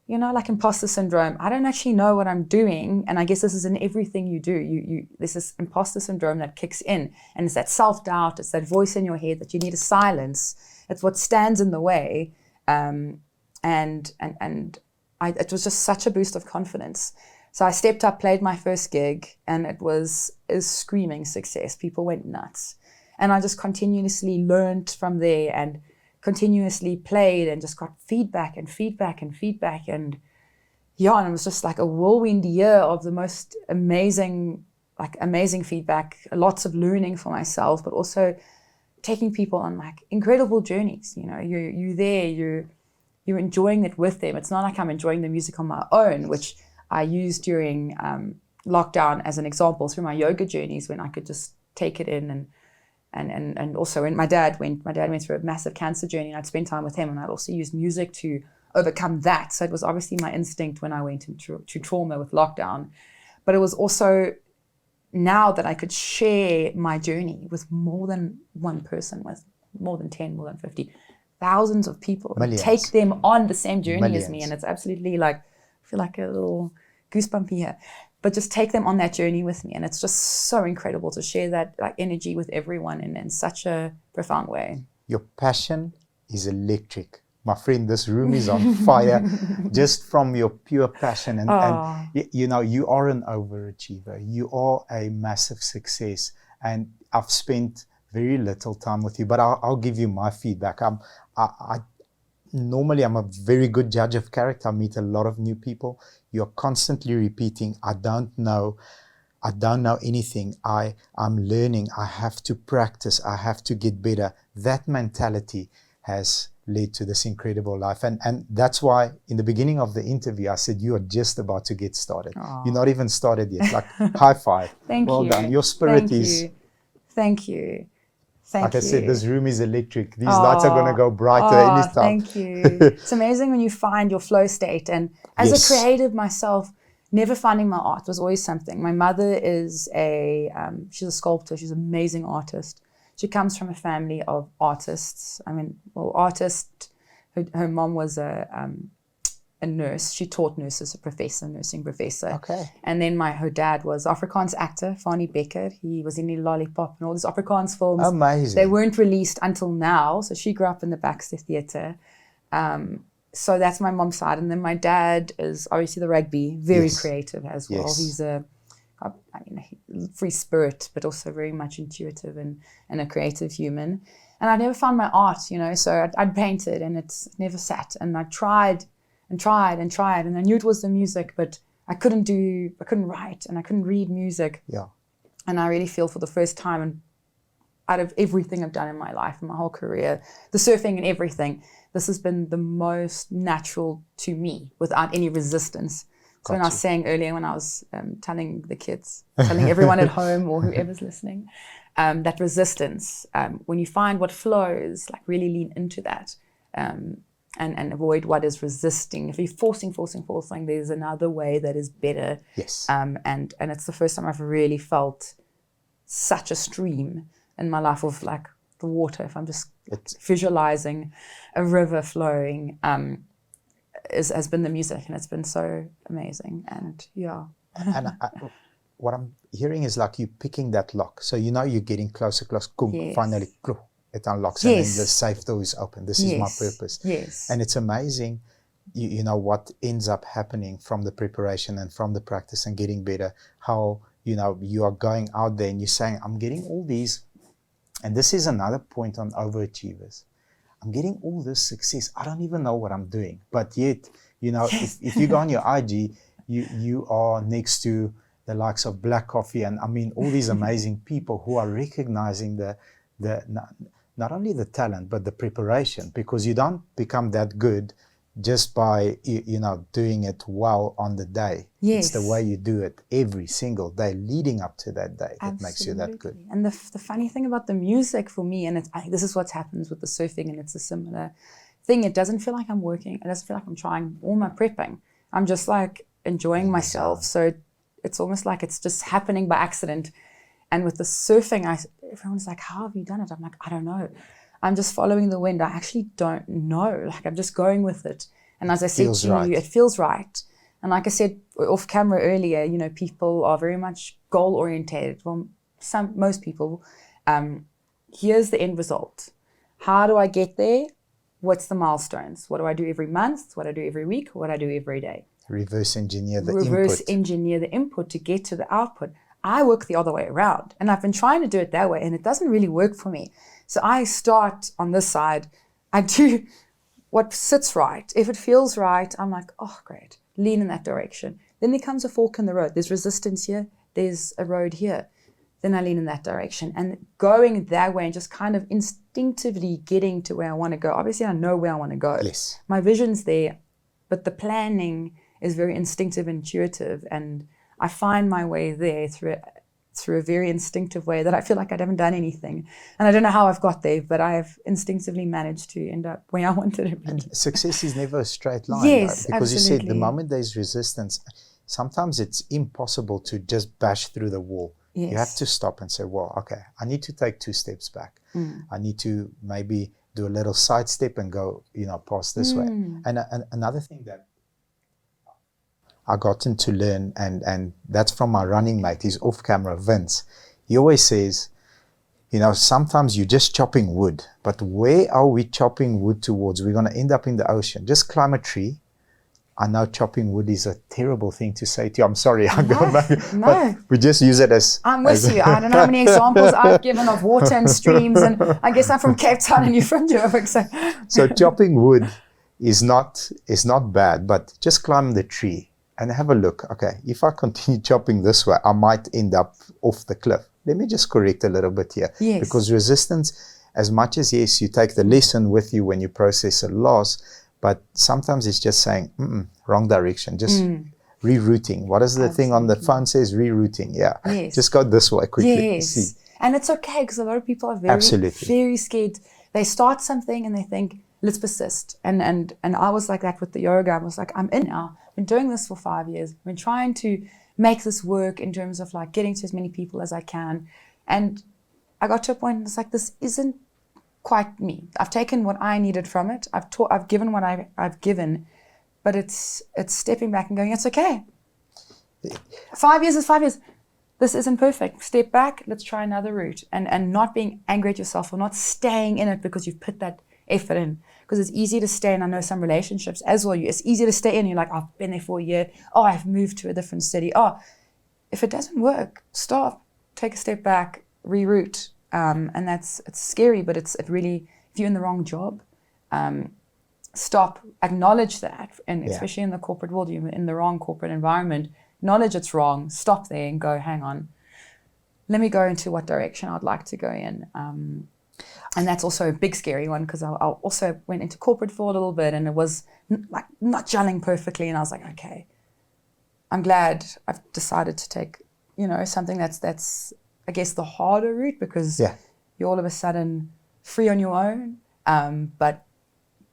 you know, like imposter syndrome. I don't actually know what I'm doing. And I guess this is in everything you do. There's this imposter syndrome that kicks in. And it's that self-doubt. It's that voice in your head that you need to silence. It's what stands in the way. And I it was just such a boost of confidence. So I stepped up, played my first gig, and it was a screaming success. People went nuts. And I just continuously learned from there and continuously played and just got feedback and feedback and feedback. And yeah, and it was just like a whirlwind year of the most amazing feedback, lots of learning for myself, but also taking people on like incredible journeys. You know, you're there, you're enjoying it with them. It's not like I'm enjoying the music on my own, which I used during lockdown as an example through my yoga journeys, when I could just take it in, and also when my dad went through a massive cancer journey, and I'd spend time with him, and I'd also use music to overcome that. So it was obviously my instinct when I went into trauma with lockdown, but it was also now that I could share my journey with more than one person, with more than 10, more than 50, thousands of people, take them on the same journey as me. And it's absolutely like, I feel like a little goosebump here, but just take them on that journey with me. And it's just so incredible to share that like energy with everyone in such a profound way. Your passion is electric. My friend, this room is on fire just from your pure passion. And you know, you are an overachiever. You are a massive success. And I've spent very little time with you, but I'll give you my feedback. Normally, I'm a very good judge of character. I meet a lot of new people. You're constantly repeating, I don't know anything. I'm learning. I have to practice. I have to get better. That mentality has led to this incredible life. And that's why in the beginning of the interview, I said, you are just about to get started. You're not even started yet. Like, high five. Thank you. Well done. Your spirit Thank you. Like I said, this room is electric. These lights are going to go brighter anytime. Thank you. It's amazing when you find your flow state. And as a creative myself, never finding my art was always something. My mother is she's a sculptor. She's an amazing artist. She comes from a family of artists. I mean, artist. Her mom was a nurse. She taught nurses, nursing professor. Okay. And then her dad was Afrikaans actor, Fani Becker. He was in the Lollipop and all these Afrikaans films. Amazing. They weren't released until now. So she grew up in the Baxter Theatre. So that's my mom's side. And then my dad is obviously the rugby, very creative as well. Yes. He's a free spirit, but also very much intuitive and a creative human. And I never found my art, so I'd painted and it's never sat. And I tried and tried and tried, and I knew it was the music, but I couldn't write and I couldn't read music. Yeah. And I really feel for the first time, and out of everything I've done in my life, in my whole career, the surfing and everything, this has been the most natural to me without any resistance. So when I was saying earlier, when I was telling everyone at home or whoever's listening, that resistance, when you find what flows, like really lean into that. And avoid what is resisting. If you're forcing, there's another way that is better. Yes. And it's the first time I've really felt such a stream in my life of like the water. If I'm just visualizing a river flowing, has been the music, and it's been so amazing. And yeah. And what I'm hearing is like you picking that lock. So you're getting closer, finally, it unlocks, and then the safe door is open. This is my purpose. Yes. And it's amazing, you know, what ends up happening from the preparation and from the practice and getting better, how, you are going out there and you're saying, I'm getting all these, and this is another point on overachievers. I'm getting all this success. I don't even know what I'm doing. But yet, if you go on your IG, you are next to the likes of Black Coffee and all these amazing people who are recognizing the not only the talent, but the preparation, because you don't become that good just by, doing it well on the day. Yes. It's the way you do it every single day leading up to that day that makes you that good. And the funny thing about the music for me, and I think this is what happens with the surfing, and it's a similar thing. It doesn't feel like I'm working. It doesn't feel like I'm trying all my prepping. I'm just like enjoying myself. So it's almost like it's just happening by accident. And with the surfing, everyone's like, how have you done it? I'm like, I don't know. I'm just following the wind. I actually don't know. Like, I'm just going with it. And as I said to you, it feels right. And like I said off camera earlier, people are very much goal oriented. Well, most people. Here's the end result. How do I get there? what's the milestones? What do I do every month? What do I do every week? What do I do every day? Reverse engineer the Reverse input. engineer the input to get to the output. I work the other way around, and I've been trying to do it that way, and it doesn't really work for me. So I start on this side. I do what sits right. If it feels right, I'm like, oh, great, lean in that direction. Then there comes a fork in the road. There's resistance here. There's a road here. Then I lean in that direction, and going that way and just kind of instinctively getting to where I want to go. Obviously, I know where I want to go. Yes. My vision's there, but the planning is very instinctive, intuitive, and I find my way there through a very instinctive way that I feel like I haven't done anything. And I don't know how I've got there, but I've instinctively managed to end up where I wanted to be. And success is never a straight line. Yes, right? Because absolutely. you said the moment there's resistance, sometimes it's impossible to just bash through the wall. Yes. You have to stop and say, well, okay, I need to take 2 steps back. I need to maybe do a little side step and go, past this way. And another thing that I gotten to learn, and that's from my running mate, he's off camera, Vince. He always says, sometimes you're just chopping wood, but where are we chopping wood towards? We're going to end up in the ocean. Just climb a tree. I know chopping wood is a terrible thing to say to you. I'm sorry, I go back. No. But we just use it as... I'm with you. I don't know how many examples I've given of water and streams, and I guess I'm from Cape Town and you're from Joburg. So chopping wood is not bad, but just climb the tree and have a look. Okay, if I continue chopping this way, I might end up off the cliff. Let me just correct a little bit here. Yes. Because resistance, as much as, yes, you take the lesson with you when you process a loss, but sometimes it's just saying, wrong direction, just rerouting. What is the thing on the phone says? Rerouting, yeah. Yes. Just go this way quickly. Yes. See. And it's okay, because a lot of people are very scared. They start something and they think, let's persist. And I was like that with the yoga. I was like, I'm in now. I've been doing this for 5 years. I've been trying to make this work in terms of like getting to as many people as I can. And I got to a point, it's like, this isn't quite me. I've taken what I needed from it. I've given what I've given, but it's stepping back and going, it's okay. 5 years is 5 years. This isn't perfect. Step back. Let's try another route. And not being angry at yourself or not staying in it because you've put that effort in. Because it's easy to stay, and I know some relationships as well. It's easy to stay in. You're like, I've been there for a year. Oh, I've moved to a different city. Oh, if it doesn't work, stop. Take a step back. Reroute. And it's scary, but it really, if you're in the wrong job, stop, acknowledge that. And especially in the corporate world, you're in the wrong corporate environment, acknowledge it's wrong, stop there and go, hang on, let me go into what direction I'd like to go in. And that's also a big scary one, because I also went into corporate for a little bit, and it was like not gelling perfectly. And I was like, okay, I'm glad I've decided to take, something that's I guess the harder route, because you're all of a sudden free on your own, but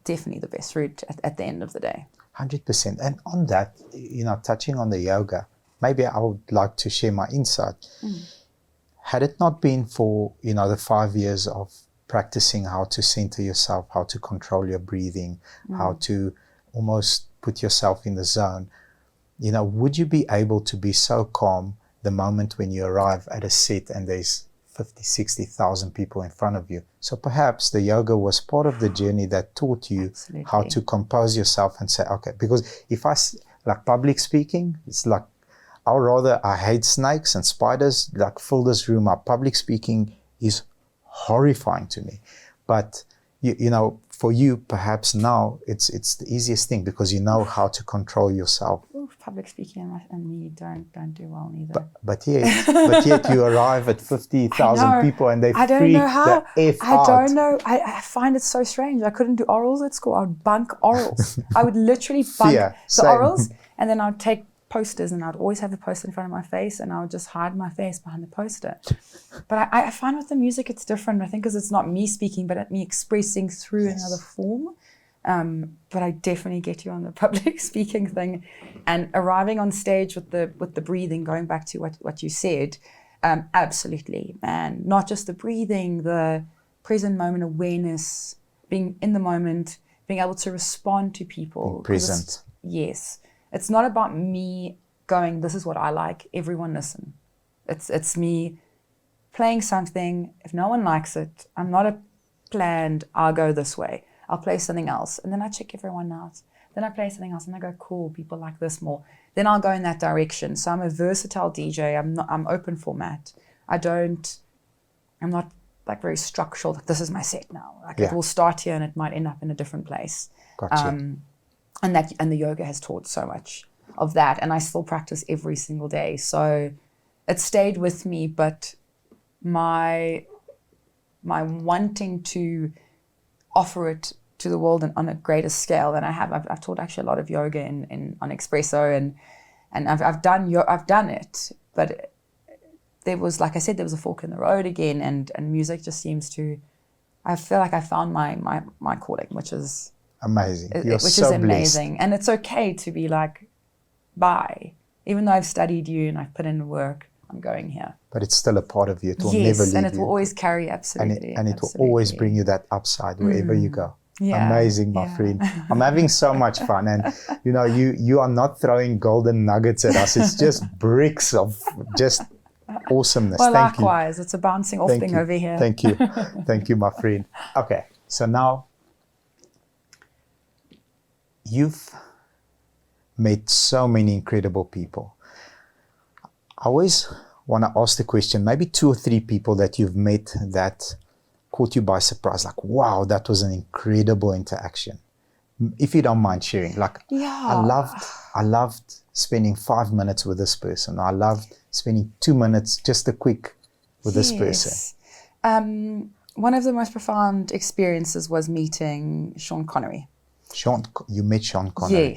definitely the best route at the end of the day. 100%. And on that, touching on the yoga, maybe I would like to share my insight. Had it not been for, the 5 years of practicing how to center yourself, how to control your breathing, how to almost put yourself in the zone, would you be able to be so calm the moment when you arrive at a set and there's 50, 60,000 people in front of you? So perhaps the yoga was part of the journey that taught you how to compose yourself and say, okay, because if like public speaking, it's like, I hate snakes and spiders, like fill this room up. Public speaking is horrifying to me. But, for you, perhaps now it's the easiest thing, because you know how to control yourself. Ooh, public speaking and me don't do well neither. But yet you arrive at 50,000 people and they freak the F out. I don't know. I find it so strange. I couldn't do orals at school. I would bunk orals. I would literally bunk the orals, and then I'd take posters, and I'd always have the poster in front of my face, and I would just hide my face behind the poster. But I find with the music it's different, I think, because it's not me speaking, but me expressing through another form. But I definitely get you on the public speaking thing, and arriving on stage with the breathing, going back to what you said, absolutely, man. Not just the breathing, the present moment awareness, being in the moment, being able to respond to people. Being present. Yes. It's not about me going, this is what I like, everyone listen. It's me playing something. If no one likes it, I'm not a planned, I'll go this way. I'll play something else. And then I check everyone out. Then I play something else and I go, cool, people like this more. Then I'll go in that direction. So I'm a versatile DJ. I'm open format. I'm not like very structural, like this is my set now. Like it will start here and it might end up in a different place. Gotcha. And the yoga has taught so much of that. And I still practice every single day. So it stayed with me, but my wanting to offer it to the world and on a greater scale than I have. I've taught actually a lot of yoga on Espresso and I've done it, but there was, like I said, there was a fork in the road again, and music just seems to, I feel like I found my calling, which is amazing. Which is amazing. And it's okay to be like, bye. Even though I've studied you and I've put in the work, I'm going here. But it's still a part of you. It will never leave you. And it will always carry, absolutely. And it will always bring you that upside wherever you go. Yeah, amazing, my friend. I'm having so much fun. And, you are not throwing golden nuggets at us. It's just bricks of just awesomeness. Well, Thank likewise. It's a bouncing off thing over here. Thank you. Thank you, my friend. Okay, so now you've met so many incredible people. I always want to ask the question, maybe 2 or 3 people that you've met that caught you by surprise, like, wow, that was an incredible interaction. If you don't mind sharing, like, I loved spending 5 minutes with this person. I loved spending 2 minutes, just a quick, with this person. One of the most profound experiences was meeting Sean Connery. You met Sean Connery?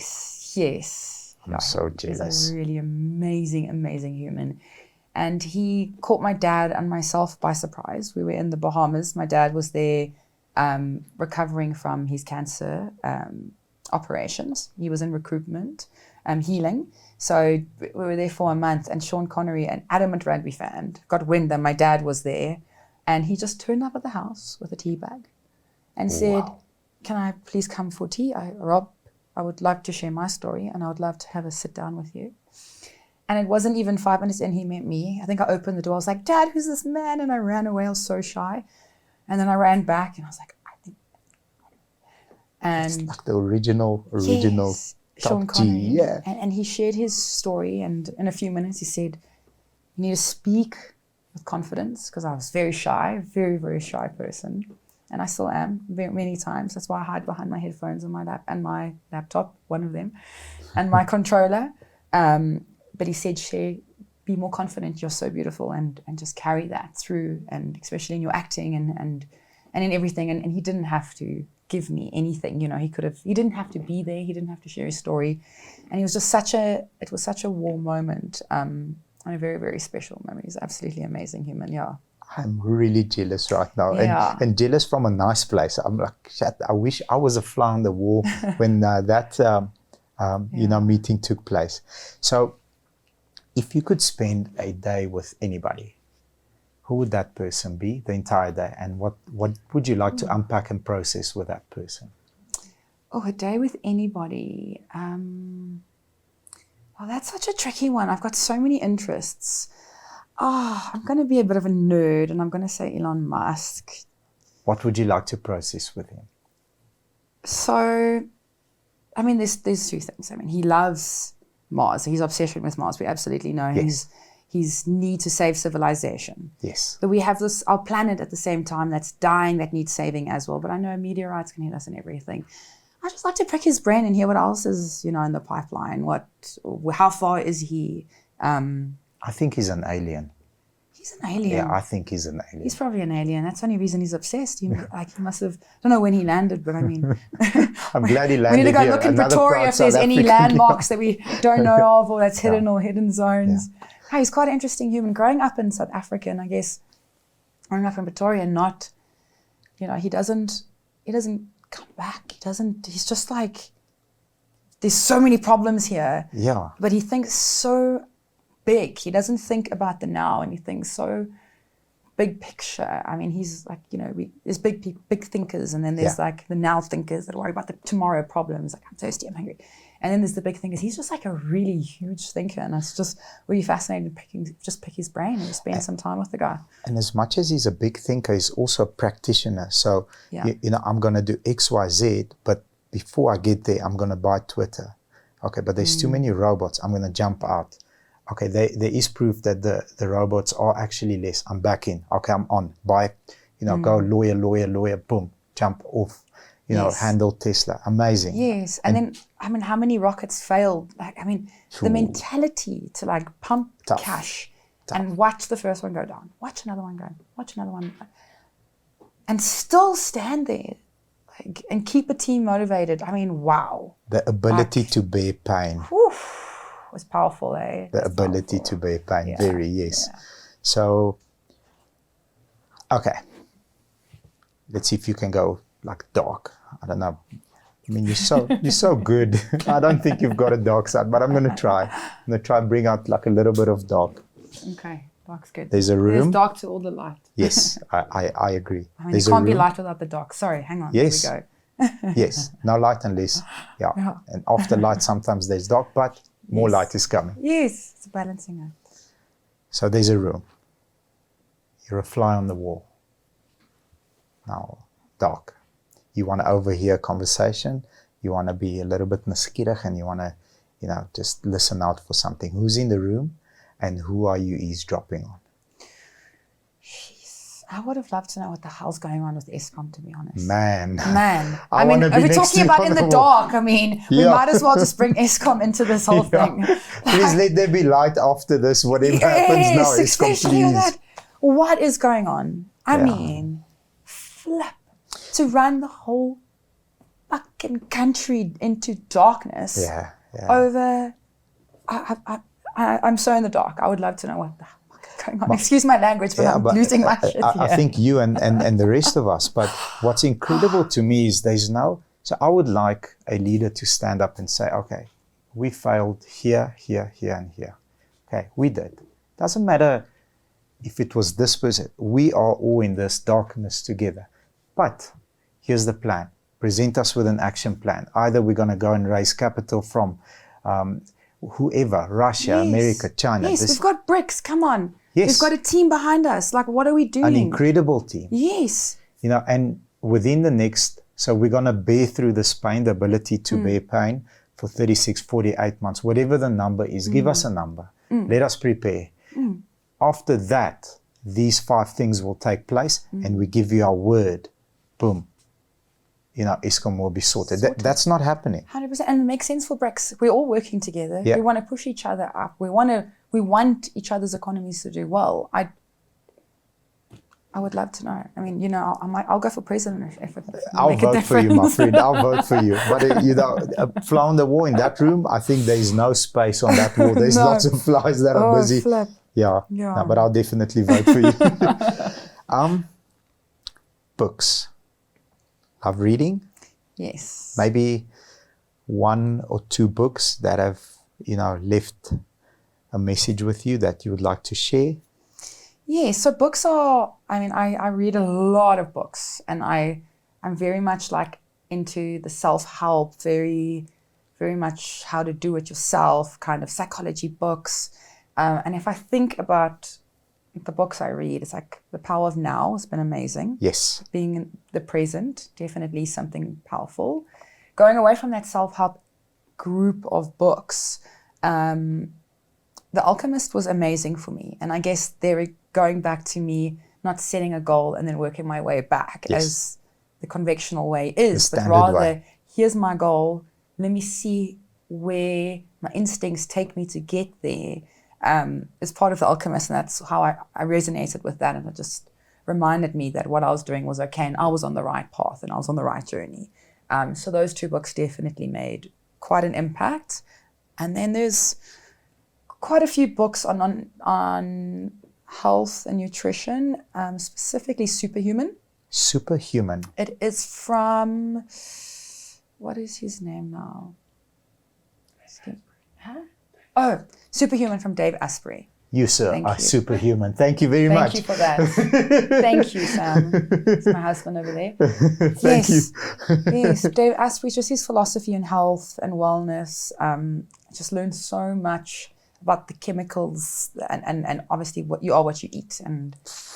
Yes. I'm so jealous. He's a really amazing, amazing human. And he caught my dad and myself by surprise. We were in the Bahamas. My dad was there recovering from his cancer operations. He was in recruitment, healing. So we were there for a month, and Sean Connery, an adamant rugby fan, got wind that my dad was there. And he just turned up at the house with a tea bag and said, can I please come for tea? Rob, I would love to share my story and I would love to have a sit down with you. And it wasn't even 5 minutes in, he met me. I think I opened the door. I was like, Dad, who's this man? And I ran away. I was so shy. And then I ran back and I was like, it's like the original Sean Connery. Yeah. And he shared his story. And in a few minutes, he said, you need to speak with confidence, because I was very shy, very, very shy person. And I still am many times. That's why I hide behind my headphones and my laptop, one of them, and my controller. But he said, Shay, be more confident. You're so beautiful, and just carry that through, and especially in your acting and in everything. And he didn't have to give me anything. He didn't have to be there. He didn't have to share his story. And it was such a warm moment, and a very, very special moment. He's absolutely amazing human. Yeah. I'm really jealous right now, and jealous from a nice place. I'm like, shit, I wish I was a fly on the wall when that meeting took place. So, if you could spend a day with anybody, who would that person be the entire day, and what would you like to unpack and process with that person? Oh, a day with anybody. That's such a tricky one. I've got so many interests. I'm going to be a bit of a nerd, and I'm going to say Elon Musk. What would you like to process with him? So, there's 2 things. He loves Mars. His obsession with Mars, we absolutely know. Yes. His need to save civilization. Yes. But we have our planet at the same time that's dying, that needs saving as well. But I know meteorites can hit us and everything. I just like to prick his brain and hear what else is, in the pipeline. How far is he? I think he's an alien. He's an alien. Yeah, I think he's an alien. He's probably an alien. That's the only reason he's obsessed. He must have, I don't know when he landed, but I'm glad he landed. We need to go here. look in Another Pretoria if there's any landmarks that we don't know of, or that's hidden or hidden zones. Yeah. Hey, he's quite an interesting human. Growing up in South Africa, and I guess growing up in Pretoria, he doesn't come back. He's just like, there's so many problems here. Yeah. But he thinks so big. He doesn't think about the now, and he thinks so big picture. He's like, there's big thinkers, and then there's like the now thinkers that worry about the tomorrow problems. Like, I'm thirsty, I'm hungry. And then there's the big thing is he's just like a really huge thinker, and it's just really fascinating to pick his brain and spend some time with the guy. And as much as he's a big thinker, he's also a practitioner. So, you know, I'm going to do X, Y, Z, but before I get there, I'm going to buy Twitter. Okay, but there's too many robots. I'm going to jump out. Okay, there is proof that the robots are actually less. I'm back in. Okay, I'm on. Buy, you know, go lawyer, boom, jump off. You know, handle Tesla. Amazing. Yes. And then, I mean, how many rockets failed? Like, I mean, the mentality to like pump cash and watch the first one go down, watch another one go, watch another one, and still stand there like, and keep a team motivated. I mean, wow. The ability to bear pain. Was powerful, eh? The ability to bear pain. Very, yes. Yeah. So, okay. Let's see if you can go like dark. I don't know. I mean, you're so good. I don't think you've got a dark side, but I'm going to try. I'm going to try and bring out like a little bit of dark. Okay, dark's good. There's a room. There's dark to all the light. Yes, I agree. I mean, it can't be light without the dark. Sorry, hang on. Yes. Here we go. Yes, no light unless, And after light, sometimes there's dark, but more light is coming. Yes, it's a balancing act. So there's a room. You're a fly on the wall. Now, dark. You want to overhear a conversation. You want to be a little bit nuskierig and you want to, you know, just listen out for something. Who's in the room and who are you eavesdropping on? Jeez, I would have loved to know what the hell's going on with Eskom, to be honest. Man. I mean, if we're talking about in the dark, I mean, we might as well just bring Eskom into this whole thing. Please let there be light after this, whatever happens now. Eskom, please. That. What is going on? I mean, flip. To run the whole fucking country into darkness over... I'm so in the dark. I would love to know what the fuck is going on. Excuse my language, but I'm losing my shit here. I think you and the rest of us. But what's incredible to me is there's no... So I would like a leader to stand up and say, okay, we failed here, here, here, and here. Okay, we did. Doesn't matter if it was this person. We are all in this darkness together. But... here's the plan. Present us with an action plan. Either we're going to go and raise capital from whoever, Russia, America, China. Yes, we've got BRICS. Come on. Yes. We've got a team behind us. Like, what are we doing? An incredible team. Yes. You know, and within the next, so we're going to bear through this pain, the ability to bear pain for 36, 48 months, whatever the number is. Give us a number. Let us prepare. After that, these 5 things will take place and we give you our word. Boom. You know, Eskom will be sorted. That's not happening. 100%. And it makes sense for BRICS. We're all working together. Yeah. We want to push each other up. We want each other's economies to do well. I would love to know. I mean, you know, I'll go for president if it I'll make a vote for you, my difference. friend. I'll vote for you. But, you know, a fly on the wall in that room, I think there's no space on that wall. There's lots of flies that are busy. Flip. Yeah. No, but I'll definitely vote for you. Books. Love reading? Yes. Maybe 1 or 2 books that have, you know, left a message with you that you would like to share? Yeah, so books are, I mean, I read a lot of books and I'm very much like into the self-help, very, very much how to do it yourself, kind of psychology books. And if I think about the books I read, it's like The Power of Now has been amazing. Yes. Being in the present, definitely something powerful. Going away from that self-help group of books, The Alchemist was amazing for me. And I guess they're going back to me not setting a goal and then working my way back as the conventional way is, but rather, here's my goal. Let me see where my instincts take me to get there. As part of The Alchemist, and that's how I resonated with that, and it just reminded me that what I was doing was okay, and I was on the right path, and I was on the right journey. So those 2 books definitely made quite an impact. And then there's quite a few books on health and nutrition, specifically Superhuman. Superhuman. It is from, what is his name now? Superhuman from Dave Asprey. You, sir, Thank are you. superhuman. Thank you very much. Thank you for that. Thank you, Sam. It's my husband over there. Thank you. Yes, Dave Asprey, just his philosophy in health and wellness. I just learned so much about the chemicals and obviously what you eat. And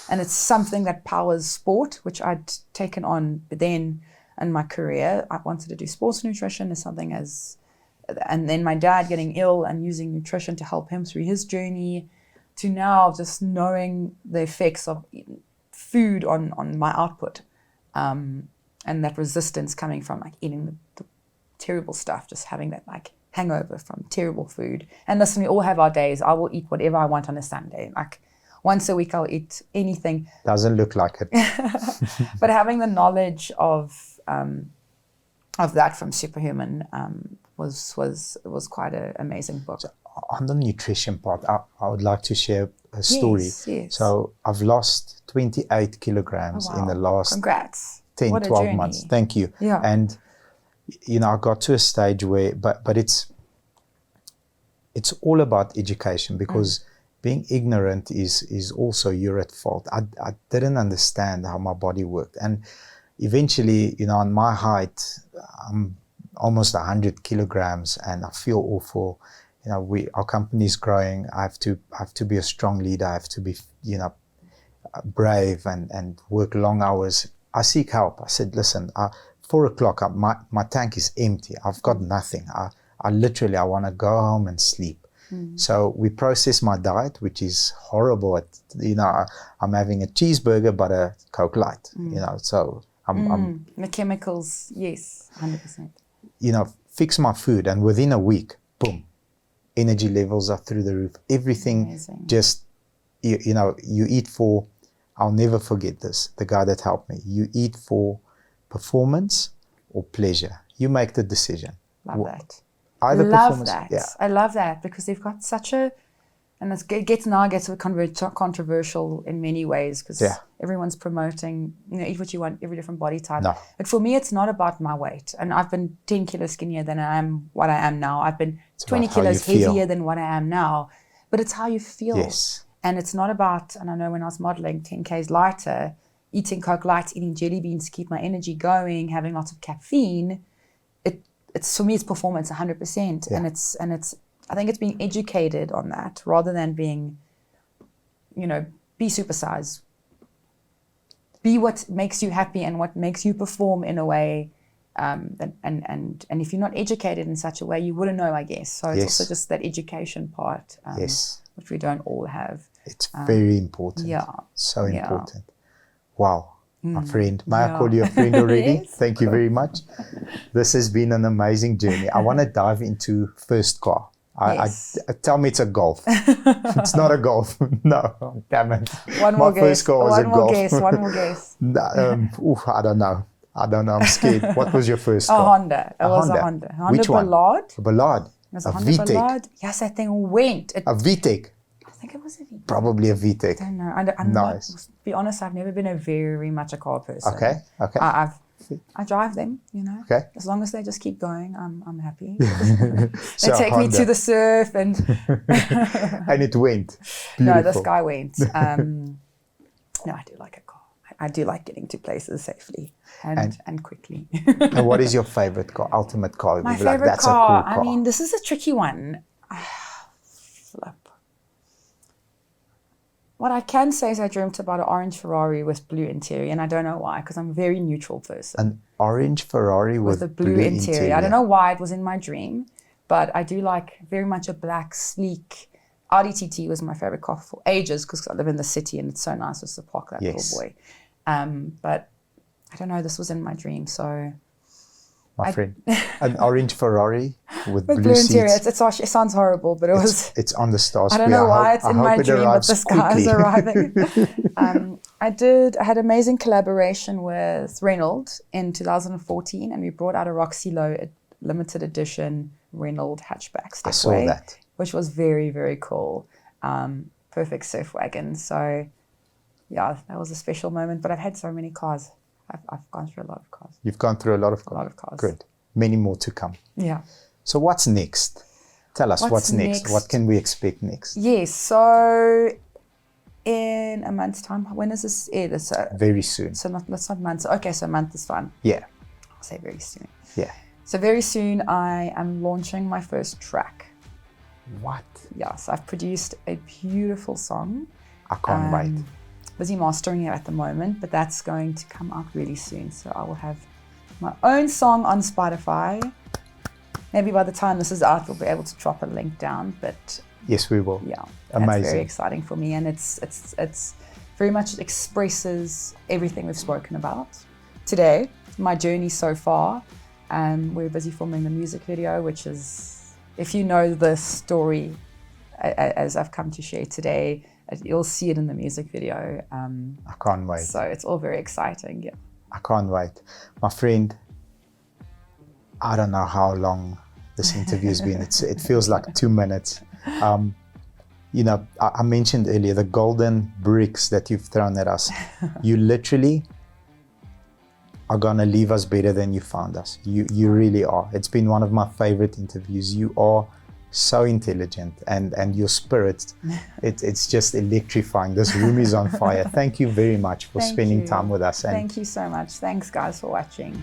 it's something that powers sport, which I'd taken on. But then in my career, I wanted to do sports nutrition as something and then my dad getting ill and using nutrition to help him through his journey, to now just knowing the effects of food on my output, and that resistance coming from like eating the terrible stuff, just having that like hangover from terrible food. And listen, we all have our days. I will eat whatever I want on a Sunday. Like once a week I'll eat anything. Doesn't look like it. But having the knowledge of that from Superhuman was quite an amazing book. So on the nutrition part, I would like to share a story. Yes. So I've lost 28 kilograms in the last Congrats. 10, What a 12 journey. months. Thank you. Yeah. And, I got to a stage where, but it's all about education, because being ignorant is also you're at fault. I didn't understand how my body worked. And eventually, on my height, I'm almost 100 kilograms and I feel awful. Our company is growing. I have to be a strong leader. I have to be, brave and work long hours. I seek help. I said, listen, 4 o'clock, my tank is empty. I've got nothing. I literally want to go home and sleep. So we process my diet, which is horrible. I'm having a cheeseburger, but a Coke Light, so I'm the chemicals, yes, 100%. Fix my food, and within a week, boom, energy levels are through the roof. Everything Amazing. Just, you eat for, I'll never forget this, the guy that helped me. You eat for performance or pleasure. You make the decision. Love that. Either Love performance. that. Yeah. I love that, because they've got such a, and it gets controversial in many ways, because everyone's promoting, eat what you want, every different body type. No. But for me, it's not about my weight. And I've been 10 kilos skinnier than I am what I am now. I've been 20 kilos heavier than what I am now. But it's how you feel. Yes. And it's not about, and I know when I was modeling 10 Ks lighter, eating Coke Lights, eating jelly beans to keep my energy going, having lots of caffeine, it's for me, it's performance 100%. Yeah. And it's I think it's being educated on that rather than being, be supersized. Be what makes you happy and what makes you perform in a way. And if you're not educated in such a way, you wouldn't know, I guess. So it's also just that education part, which we don't all have. It's very important. Yeah. So important. Wow. My friend. May I call you a friend already? Yes. Thank you very much. This has been an amazing journey. I want to dive into first car. I tell me it's a Golf. It's not a Golf. No, damn it. One more My first car was a Golf. One more guess. I don't know. I'm scared. What was your first car? A Honda. It was a Honda. Which one? Ballard. A Ballard. It was a VTEC. Honda Ballard. Yes, that thing went. A VTEC. I think it was a VTEC. Probably a VTEC. I don't know. I'm nice. not, to be honest, I've never been a very much a car person. Okay. I drive them, Okay. As long as they just keep going, I'm happy. So they take me to the surf and and it went. Beautiful. No, this guy went. No, I do like a car. I do like getting to places safely and quickly. And what is your favorite car? Ultimate car? My You'd be favorite like, that's car. A cool car. I mean, this is a tricky one. Flip. What I can say is I dreamt about an orange Ferrari with blue interior, and I don't know why, because I'm a very neutral person. An orange Ferrari with a blue interior. I don't know why it was in my dream, but I do like very much a black, sleek. Audi TT was my favorite car for ages, because I live in the city and it's so nice just to park that little boy. But I don't know, this was in my dream, so... My friend, an orange Ferrari with blue interior. seats. It sounds horrible, but it's on the stars. I don't know why it's in my dream, but the sky is arriving. I had amazing collaboration with Reynolds in 2014, and we brought out a Roxy Low limited edition Reynolds hatchback stepway. I saw that. Which was very, very cool. Perfect surf wagon. So, yeah, that was a special moment. But I've had so many cars. I've gone through a lot of cars. You've gone through a lot of cars. A lot of cars. Good. Many more to come. Yeah. So what's next? Tell us what's next. What can we expect next? Yes, so in a month's time, when is this air? Very soon. So that's not months. Okay, so a month is fine. Yeah. I'll say very soon. Yeah. So very soon I am launching my first track. What? Yeah, so I've produced a beautiful song. I can't wait. Busy mastering it at the moment, but that's going to come out really soon. So I will have my own song on Spotify. Maybe by the time this is out, we'll be able to drop a link down. But yes, we will. Yeah, amazing. That's very exciting for me, and it's very much expresses everything we've spoken about today. My journey so far. We're busy filming the music video, which is, if you know the story as I've come to share today, you'll see it in the music video. I can't wait. So it's all very exciting. Yeah. I can't wait. My friend, I don't know how long this interview's been. It feels like 2 minutes. You know, I mentioned earlier the golden bricks that you've thrown at us. You literally are gonna leave us better than you found us. You really are. It's been one of my favorite interviews. You are so intelligent, and your spirit, it's just electrifying. This room is on fire. Thank you very much for spending time with us. Thank you so much. Thanks guys for watching.